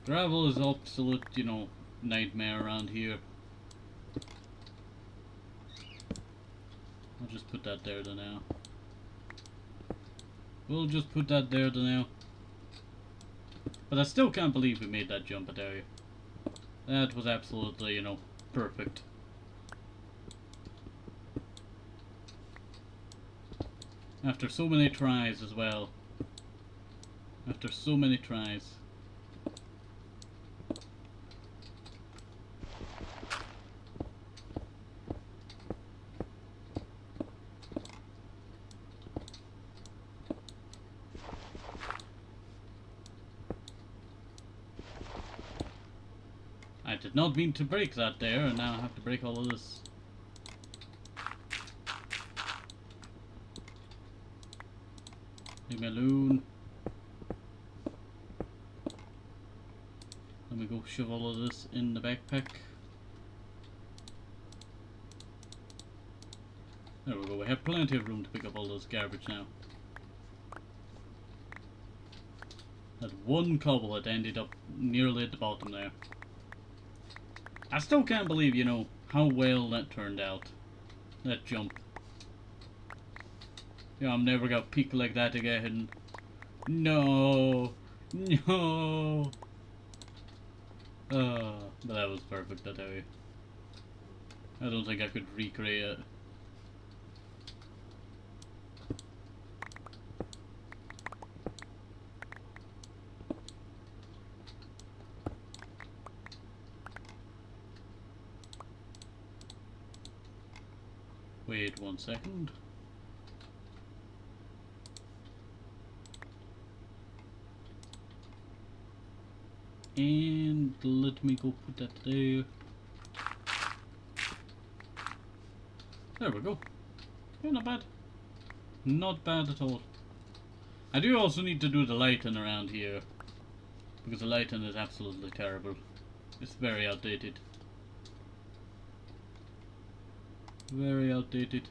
Speaker 1: Gravel is absolute, you know, nightmare around here. I'll just put that there to now. We'll just put that there to now. But I still can't believe we made that jump, I tell you. That was absolutely, you know, perfect. After so many tries as well. After so many tries. I did not mean to break that there, and now I have to break all of this. Leave me alone. Let me go shove all of this in the backpack. There we go, we have plenty of room to pick up all this garbage now. That one cobble had ended up nearly at the bottom there. I still can't believe, you know, how well that turned out. That jump. Yeah, I'm never gonna peek like that again. No! No! But that was perfect, I tell you. I don't think I could recreate it. Wait 1 second. And let me go put that there. There we go. Yeah, not bad. Not bad at all. I do also need to do the lighting around here. Because the lighting is absolutely terrible. It's very outdated. Very outdated.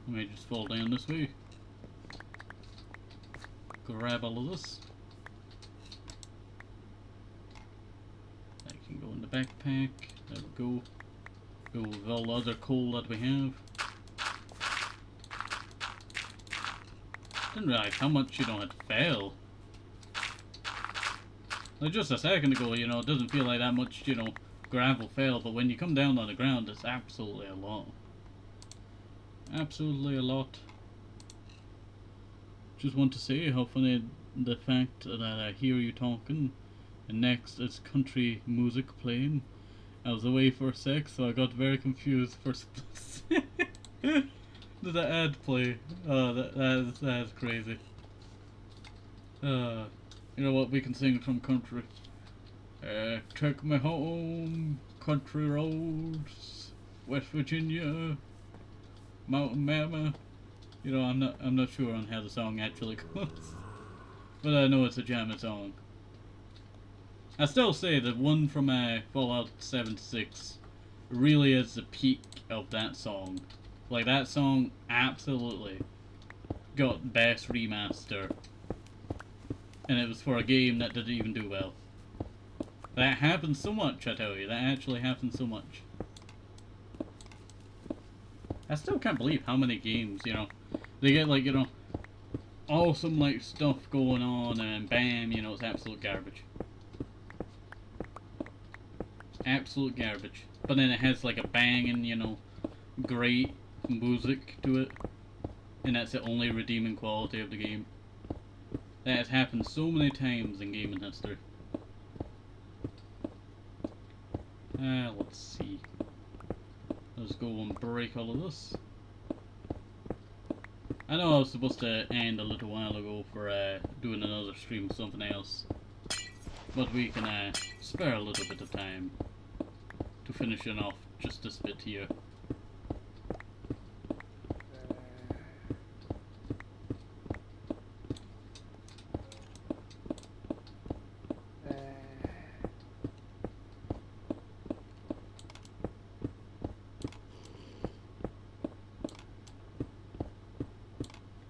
Speaker 1: I may just fall down this way. Grab all of this. I can backpack. There we go. Go with all the other coal that we have. Didn't realize how much you don't have to fail. Like just a second ago, you know, it doesn't feel like that much, you know, gravel fell, but when you come down on the ground, it's absolutely a lot. Absolutely a lot. Just want to say how funny the fact that I hear you talking, and next it's country music playing. I was away for a sec, so I got very confused for did the ad play? Oh, that's crazy. You know what, we can sing some country. Take me home, country roads, West Virginia, Mountain Mama. You know, I'm not sure on how the song actually goes, but I know it's a jamming song. I still say that one from Fallout 76 really is the peak of that song. Like, that song absolutely got best remaster, and it was for a game that didn't even do well. That happens so much, I tell you. That actually happens so much. I still can't believe how many games, you know, they get, like, you know, awesome, like, stuff going on, and bam, you know, it's absolute garbage. Absolute garbage. But then it has, like, a banging, you know, great music to it, and that's the only redeeming quality of the game. That has happened so many times in gaming history. Let's see. Let's go and break all of this. I know I was supposed to end a little while ago for doing another stream of something else, but we can spare a little bit of time to finish it off just this bit here.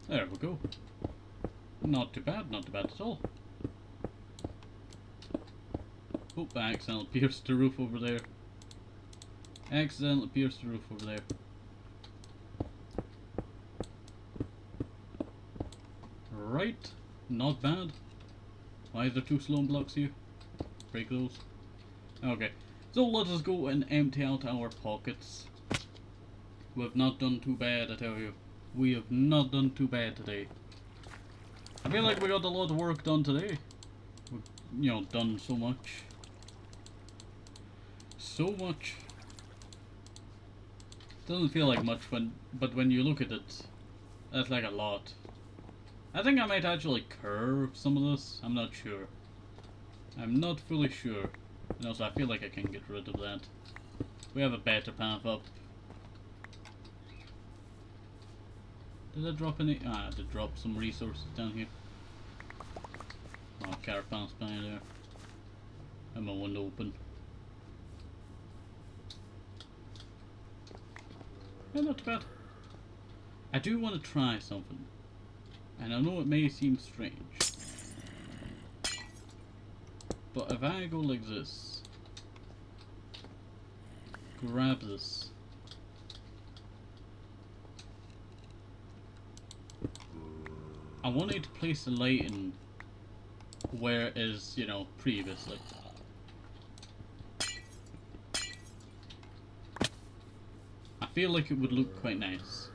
Speaker 1: There we go. Not too bad at all. Oh, I accidentally pierced the roof over there. Accidentally pierced the roof over there. Right, not bad. Why is there two stone blocks here? Break those. Okay, so let us go and empty out our pockets. We have not done too bad, I tell you. We have not done too bad today. I feel like we got a lot of work done today. We've, you know, done so much. So much. Doesn't feel like much but when you look at it, that's like a lot. I think I might actually curve some of this. I'm not sure. I'm not fully sure. And also I feel like I can get rid of that. We have a better path up. Did I drop any? I did drop some resources down here. Oh, car passed by there. And my window open. Yeah, not too bad. I do want to try something. And I know it may seem strange. But if I go like this, grab this, I wanted to place the lighting where it is, you know, previously. I feel like it would look quite nice.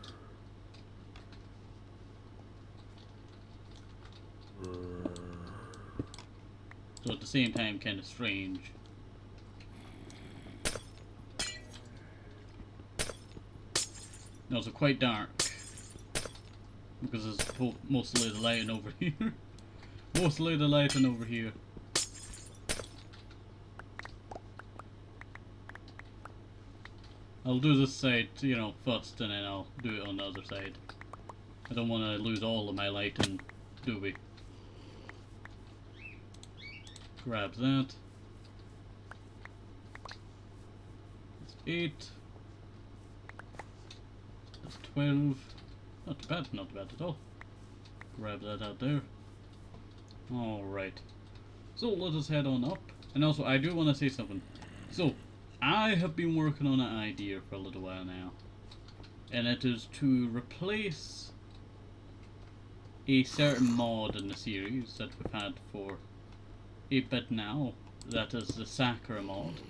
Speaker 1: So at the same time, kind of strange. And also quite dark. Because it's mostly the lighting over here. Mostly the lighting over here. I'll do this side, you know, first, and then I'll do it on the other side. I don't want to lose all of my lighting, do we? Grab that. That's 8. That's 12. Not bad at all. Grab that out there. Alright. So let us head on up. And also, I do want to say something. So, I have been working on an idea for a little while now, and it is to replace a certain mod in the series that we've had for a bit now. That is the Sakura mod.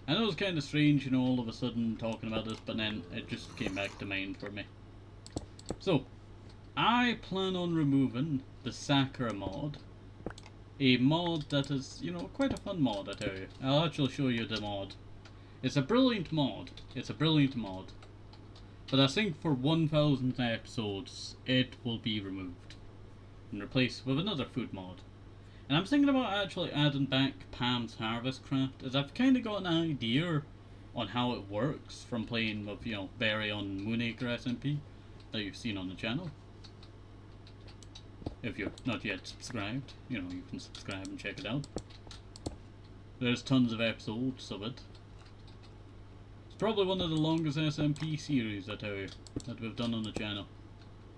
Speaker 1: I know it's kind of strange, you know, all of a sudden talking about this, but then it just came back to mind for me. So, I plan on removing the Sakura mod. A mod that is, you know, quite a fun mod, I tell you. I'll actually show you the mod. It's a brilliant mod. It's a brilliant mod. But I think for 1000 episodes, it will be removed and replaced with another food mod. And I'm thinking about actually adding back Pam's Harvest Craft, as I've kind of got an idea on how it works from playing with, you know, Berry on Moonacre SMP that you've seen on the channel. If you're not yet subscribed, you know, you can subscribe and check it out. There's tons of episodes of it. It's probably one of the longest SMP series, I tell you, that we've done on the channel.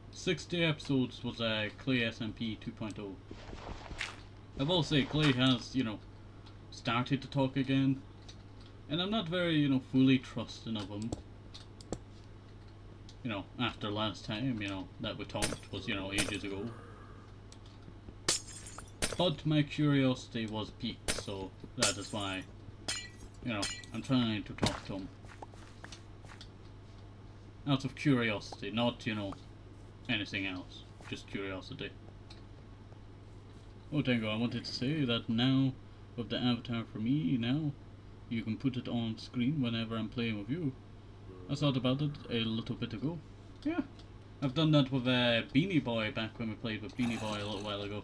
Speaker 1: 60 episodes was Clay SMP 2.0. I will say Clay has, you know, started to talk again, and I'm not very, you know, fully trusting of him. You know, after last time, you know, that we talked was, you know, ages ago. But my curiosity was piqued, so that is why, you know, I'm trying to talk to him. Out of curiosity, not, you know, anything else. Just curiosity. Oh, Tenko, I wanted to say that now, with the avatar for me now, you can put it on screen whenever I'm playing with you. I thought about it a little bit ago. Yeah, I've done that with Beanie Boy back when we played with Beanie Boy a little while ago.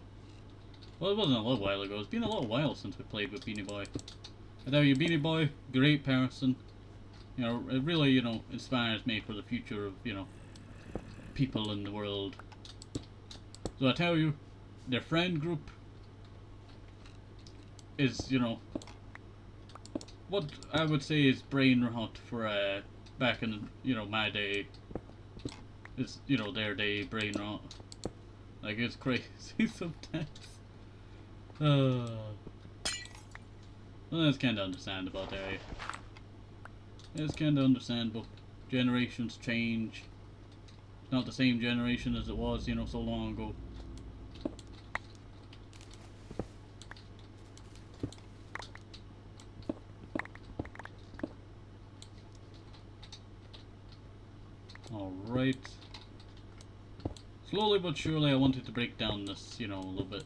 Speaker 1: Well, it wasn't a little while ago, it's been a little while since we played with Beanie Boy. I tell you, Beanie Boy, great person. You know, it really, you know, inspires me for the future of, you know, people in the world. So I tell you, their friend group is, you know, what I would say is brain rot for back in, you know, my day. It's, you know, their day brain rot. Like, it's crazy sometimes. Well, that's kind of understandable there. It's kind of understandable. Generations change. It's not the same generation as it was, you know, so long ago. Alright. Slowly but surely I wanted to break down this, you know, a little bit.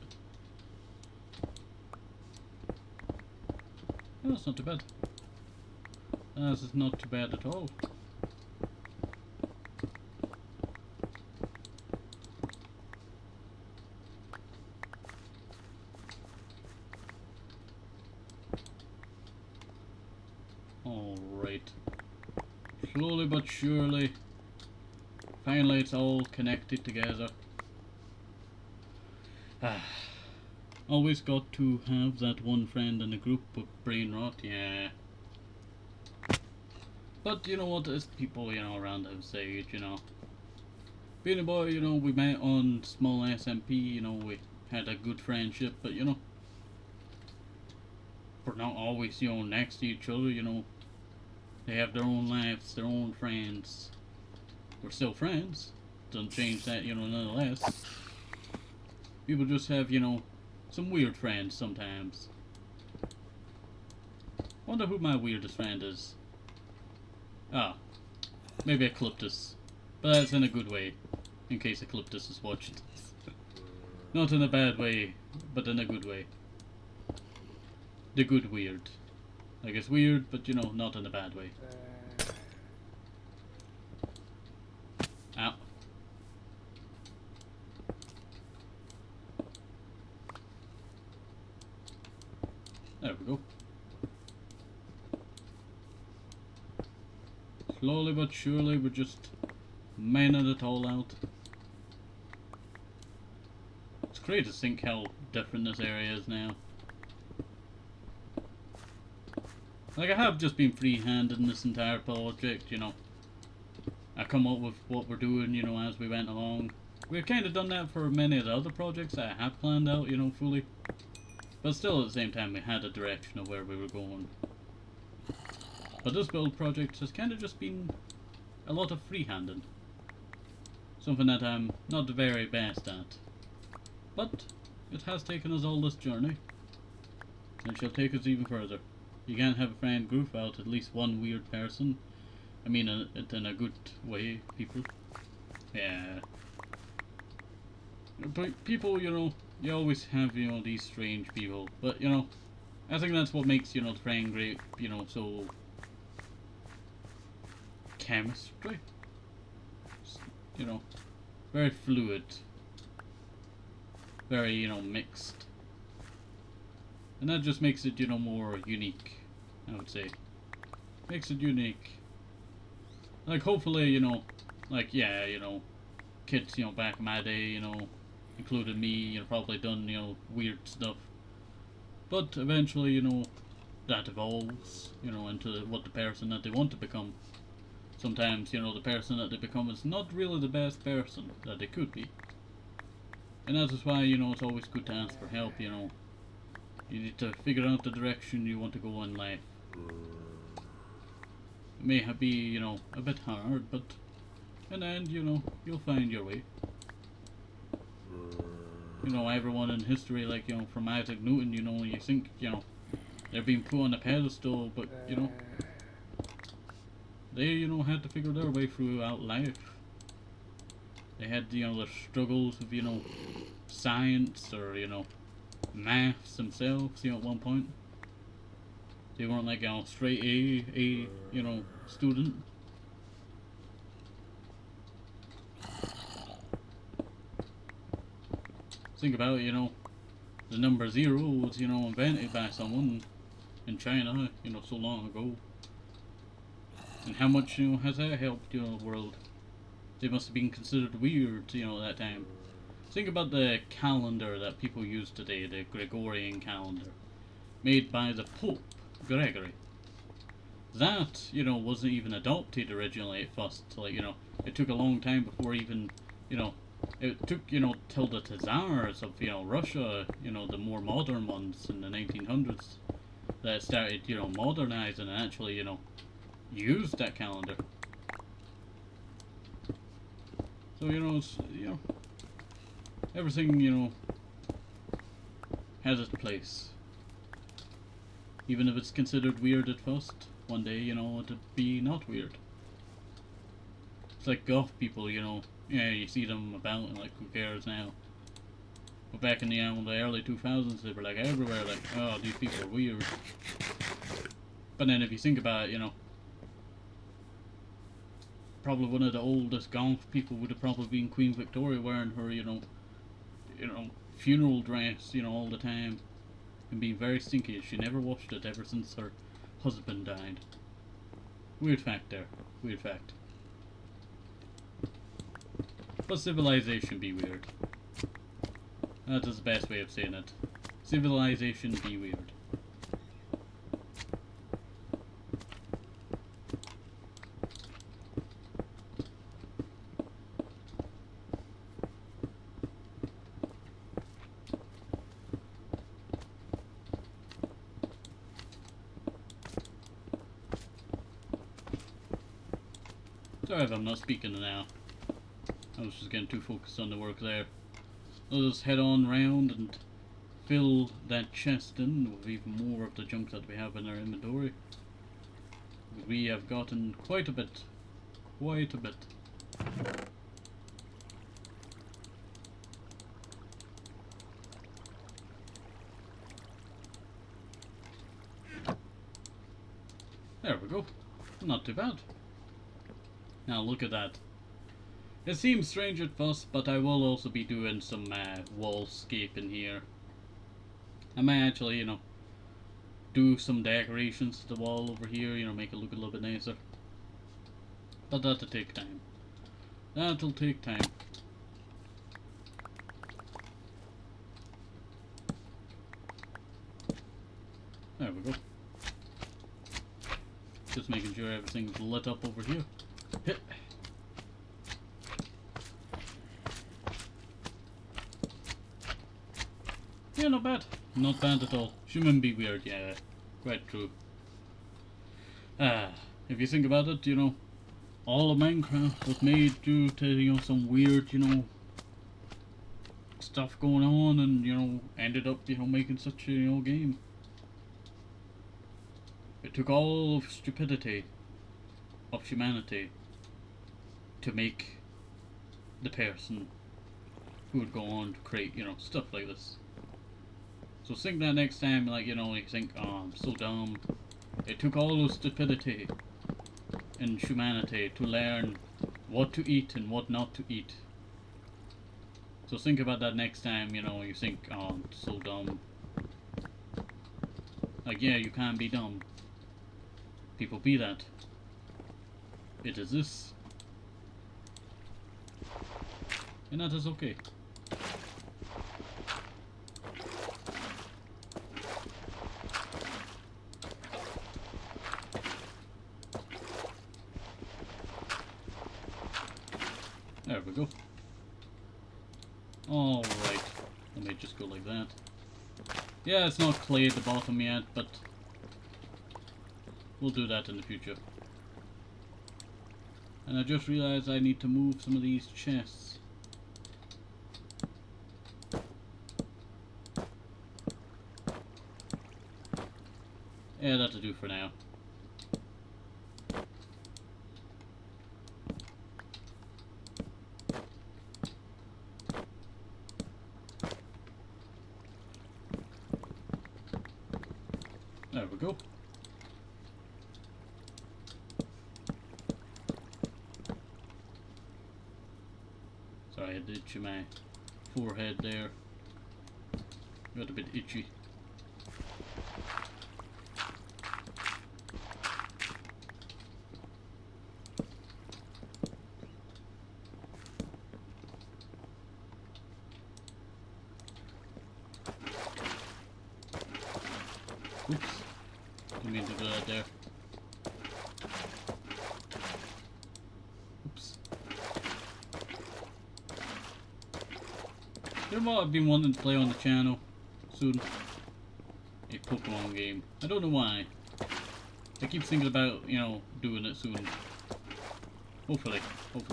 Speaker 1: Oh, that's not too bad. This is not too bad at all. Alright. Slowly but surely. Finally it's all connected together. Always got to have that one friend in the group with brain rot, yeah. But you know what, there's people, you know, around his age, you know. Beanie Boy, you know, we met on small SMP, you know, we had a good friendship, but you know, we're not always, you know, next to each other, you know. They have their own lives, their own friends. We're still friends. Doesn't change that, you know, nonetheless. People just have, you know, some weird friends sometimes. Wonder who my weirdest friend is. Ah, maybe Ecliptus. But that's in a good way, in case Ecliptus is watching this. Not in a bad way, but in a good way. The good weird. Like, it's weird, but you know, not in a bad way. Ow. There we go. Slowly but surely we're just mining it all out. It's crazy to think how different this area is now. Like, I have just been free-handing this entire project, you know. I come up with what we're doing, you know, as we went along. We've kind of done that for many of the other projects that I have planned out, you know, fully. But still, at the same time, we had a direction of where we were going. But this build project has kind of just been a lot of freehanding. Something that I'm not the very best at. But it has taken us all this journey. And shall take us even further. You can't have a friend group without at least one weird person. I mean it in a good way, people. Yeah. But people, you know, you always have, you know, these strange people. But, you know, I think that's what makes, you know, the friend group, you know, so... chemistry? You know, very fluid. Very, you know, mixed. And that just makes it, you know, more unique, I would say. Makes it unique. Like, hopefully, you know, like, yeah, you know, kids, you know, back in my day, you know, including me, you know, probably done, you know, weird stuff. But eventually, you know, that evolves, you know, into what the person that they want to become. Sometimes, you know, the person that they become is not really the best person that they could be. And that is why, you know, it's always good to ask for help, you know. You need to figure out the direction you want to go in life. It may be, you know, a bit hard, but in the end, you know, you'll find your way. You know, everyone in history, like, you know, from Isaac Newton, you know, you think, you know, they're being put on a pedestal, but, you know, they, you know, had to figure their way throughout life. They had, you know, their struggles with, you know, science or, you know, maths themselves, you know, at one point. They weren't like, you know, straight A, you know, student. Think about it, you know, the number 0 was, you know, invented by someone in China, you know, so long ago. And how much, you know, has that helped, you know, the world? They must have been considered weird, you know, at that time. Think about the calendar that people use today, the Gregorian calendar, made by the Pope Gregory. That, you know, wasn't even adopted originally at first. Like, you know, it took a long time before even, you know, it took, you know, till the Tsars of, you know, Russia, you know, the more modern ones in the 1900s, that started, you know, modernizing and actually, you know, used that calendar. So, you know, it's, you know, everything, you know, has its place. Even if it's considered weird at first, one day, you know, it'll be not weird. It's like goth people, you know, yeah, you see them about and like, who cares now? But back in the early 2000s, they were like everywhere, like, oh, these people are weird. But then if you think about it, you know, probably one of the oldest goth people would have probably been Queen Victoria wearing her, you know, funeral dress, you know, all the time. And being very stinky. She never washed it ever since her husband died. Weird fact there. Weird fact. But civilization be weird. That is the best way of saying it. Civilization be weird. Sorry if I'm not speaking now. I was just getting too focused on the work there. Let's head on round and fill that chest in with even more of the junk that we have in our inventory. We have gotten quite a bit. Quite a bit. There we go. Not too bad. Now look at that. It seems strange at first, but I will also be doing some wallscaping here. I might actually, you know, do some decorations to the wall over here, you know, make it look a little bit nicer. But that'll take time. That'll take time. There we go. Just making sure everything's lit up over here. Hit. Yeah, not bad. Not bad at all. Human be weird, yeah. Quite true. If you think about it, you know, all of Minecraft was made due to, you know, some weird, you know, stuff going on, and, you know, ended up, you know, making such a, you know, game. It took all of stupidity of humanity to make the person who would go on to create, you know, stuff like this. So think that next time, like, you know, you think, oh, I'm so dumb. It took all of stupidity in humanity to learn what to eat and what not to eat. So think about that next time, you know, you think, oh, I'm so dumb. Like, yeah, you can't be dumb. People be that. It is this. And that is okay. There we go. Alright. Let me just go like that. Yeah, it's not clay at the bottom yet, but we'll do that in the future. And I just realized I need to move some of these chests. Yeah, that'll do for now. There we go. Sorry, I had to itchy my forehead there. Got a bit itchy. Oops. Didn't mean to do that there. Oops. You know what I've been wanting to play on the channel soon? A Pokemon game. I don't know why. I keep thinking about, you know, doing it soon. Hopefully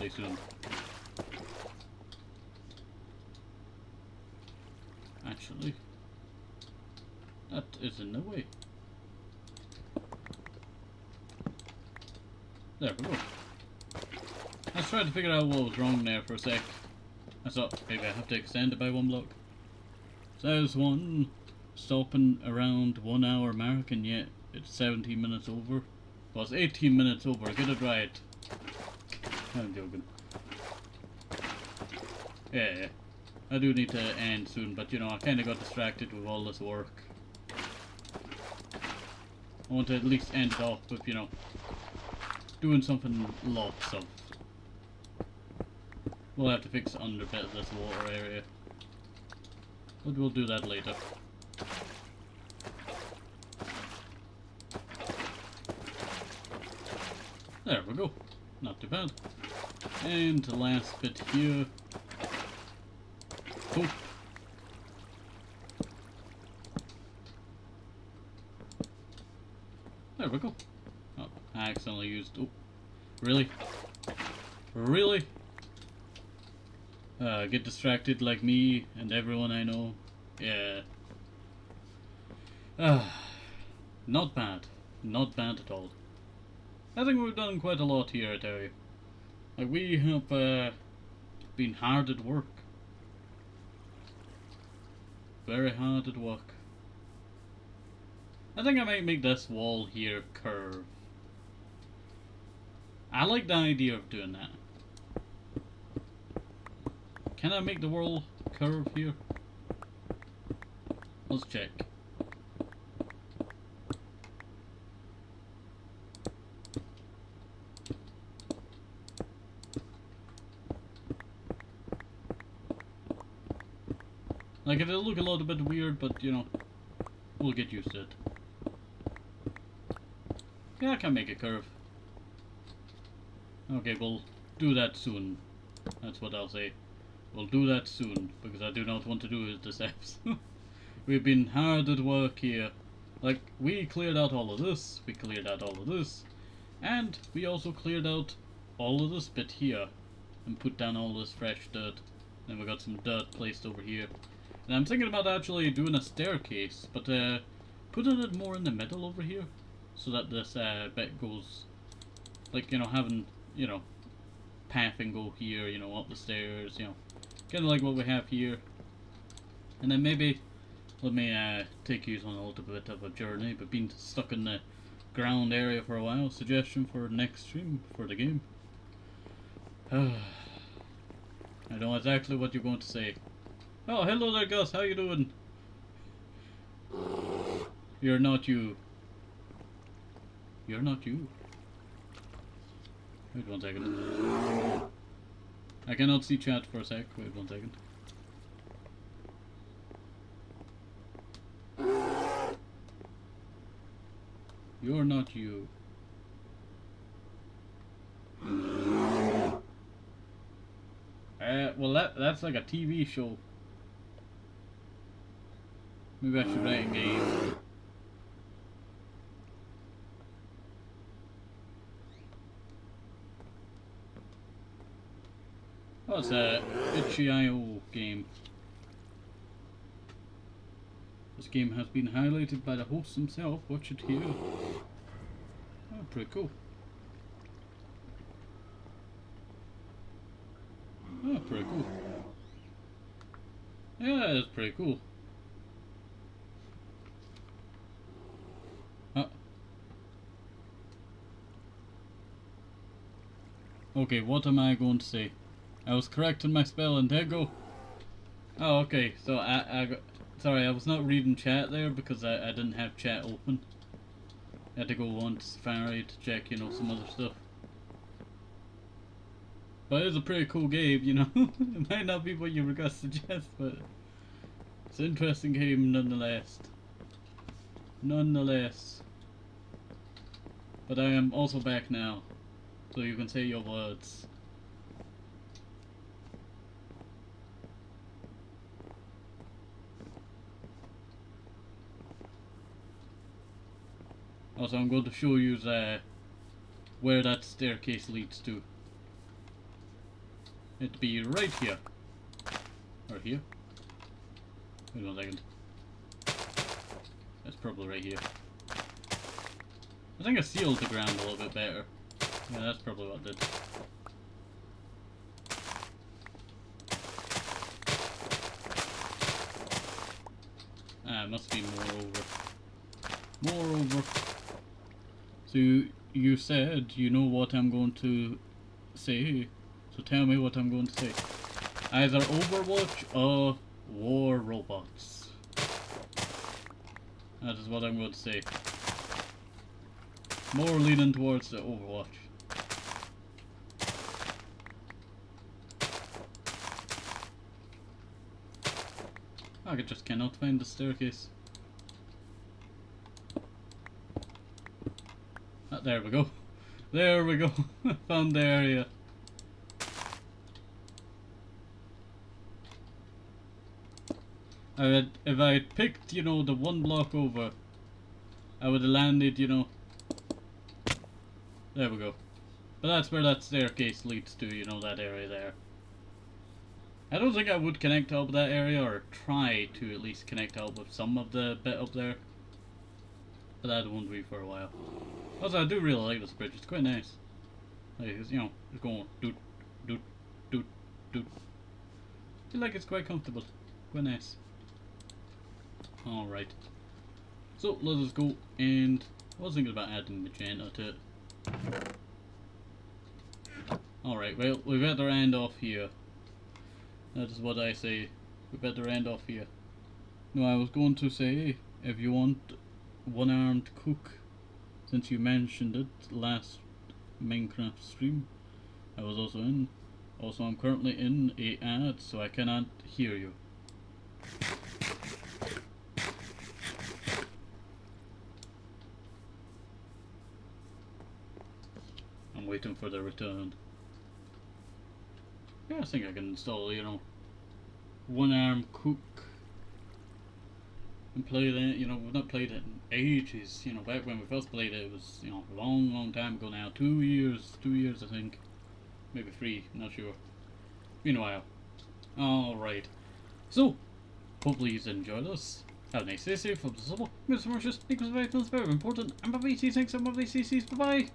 Speaker 1: soon. Actually, that is in the way. There we go. I was trying to figure out what was wrong there for a sec. I thought maybe I have to extend it by 1 block. There's one stopping around 1 hour mark, and yet it's 17 minutes over. Well, it's 18 minutes over. Get it right. I'm joking. Yeah. I do need to end soon, but you know, I kind of got distracted with all this work. I want to at least end it off with, you know, doing something lots of. We'll have to fix the underbit of this water area, but we'll do that later. There we go. Not too bad. And the last bit here. Oh. There we go. Oh, I accidentally used. Oh, really? Really? Get distracted like me and everyone I know. Yeah. Not bad. Not bad at all. I think we've done quite a lot here at area. Like, we have been hard at work. Very hard at work. I think I might make this wall here curve. I like the idea of doing that. Can I make the wall curve here? Let's check. Like, it'll look a little bit weird, but you know, we'll get used to it. Yeah, I can make a curve. Okay, we'll do that soon. That's what I'll say. We'll do that soon, because I do not want to do the steps. We've been hard at work here. Like, we cleared out all of this, we cleared out all of this, and we also cleared out all of this bit here, and put down all this fresh dirt. Then we got some dirt placed over here. And I'm thinking about actually doing a staircase, but putting it more in the middle over here, so that this bit goes, like, you know, having, you know, pathing go here, you know, up the stairs, you know, kind of like what we have here. And then maybe let me take you on a little bit of a journey, but being stuck in the ground area for a while. Suggestion for next stream for the game. I know exactly what you're going to say. Oh, hello there, Gus. How you doing? You're not you. You're not you. Wait 1 second. I cannot see chat for a sec. Wait 1 second. You're not you. Well, that's like a TV show. Maybe I should write a game. Oh, it's a itch.io game. This game has been highlighted by the host himself. Watch it here. Oh, pretty cool. Oh, pretty cool. Yeah, that's pretty cool. Okay, what am I going to say? I was correct in my spelling. Tenko. Oh, okay. So sorry, I was not reading chat there because I didn't have chat open. I had to go on to Safari to check, you know, some other stuff. But it's a pretty cool game, you know. It might not be what you were gonna suggest, but it's an interesting game nonetheless. Nonetheless. But I am also back now, so you can say your words. Also, I'm going to show you where that staircase leads to. It'd be right here. Or here. Wait 1 second. That's probably right here. I think I sealed the ground a little bit better. Yeah, that's probably what I did. Ah, it must be moreover. So you said you know what I'm going to say, so tell me what I'm going to say. Either Overwatch or War Robots. That is what I'm going to say. More leaning towards the Overwatch. I just cannot find the staircase. Ah, there we go. There we go. Found the area. If I had picked, you know, the one block over, I would have landed, you know. There we go. But that's where that staircase leads to, you know, that area there. I don't think I would connect up with that area, or try to at least connect up with some of the bit up there. But that won't be for a while. Also, I do really like this bridge. It's quite nice. Like, it's, you know, it's going doot, doot, doot, doot. I feel like it's quite comfortable. Quite nice. Alright. So, let us go, and I was thinking about adding magenta to it. Alright, well, we better end off here. That is what I say. We better end off here. No, I was going to say, if you want one-armed cook, since you mentioned it last Minecraft stream, I was also in. Also, I'm currently in a ad, so I cannot hear you. I'm waiting for the return. Yeah, I think I can install, you know, one-arm cook. and play it. You know, we've not played it in ages. You know, back when we first played it, it was, you know, a long, long time ago now. 2 years I think, maybe 3, not sure. Been a while. All right. So, hopefully you've enjoyed this. Have a nice day, safe, hope to support. Mr. Mauritius, equals very important. And bye bye, thanks, and bye bye, bye bye.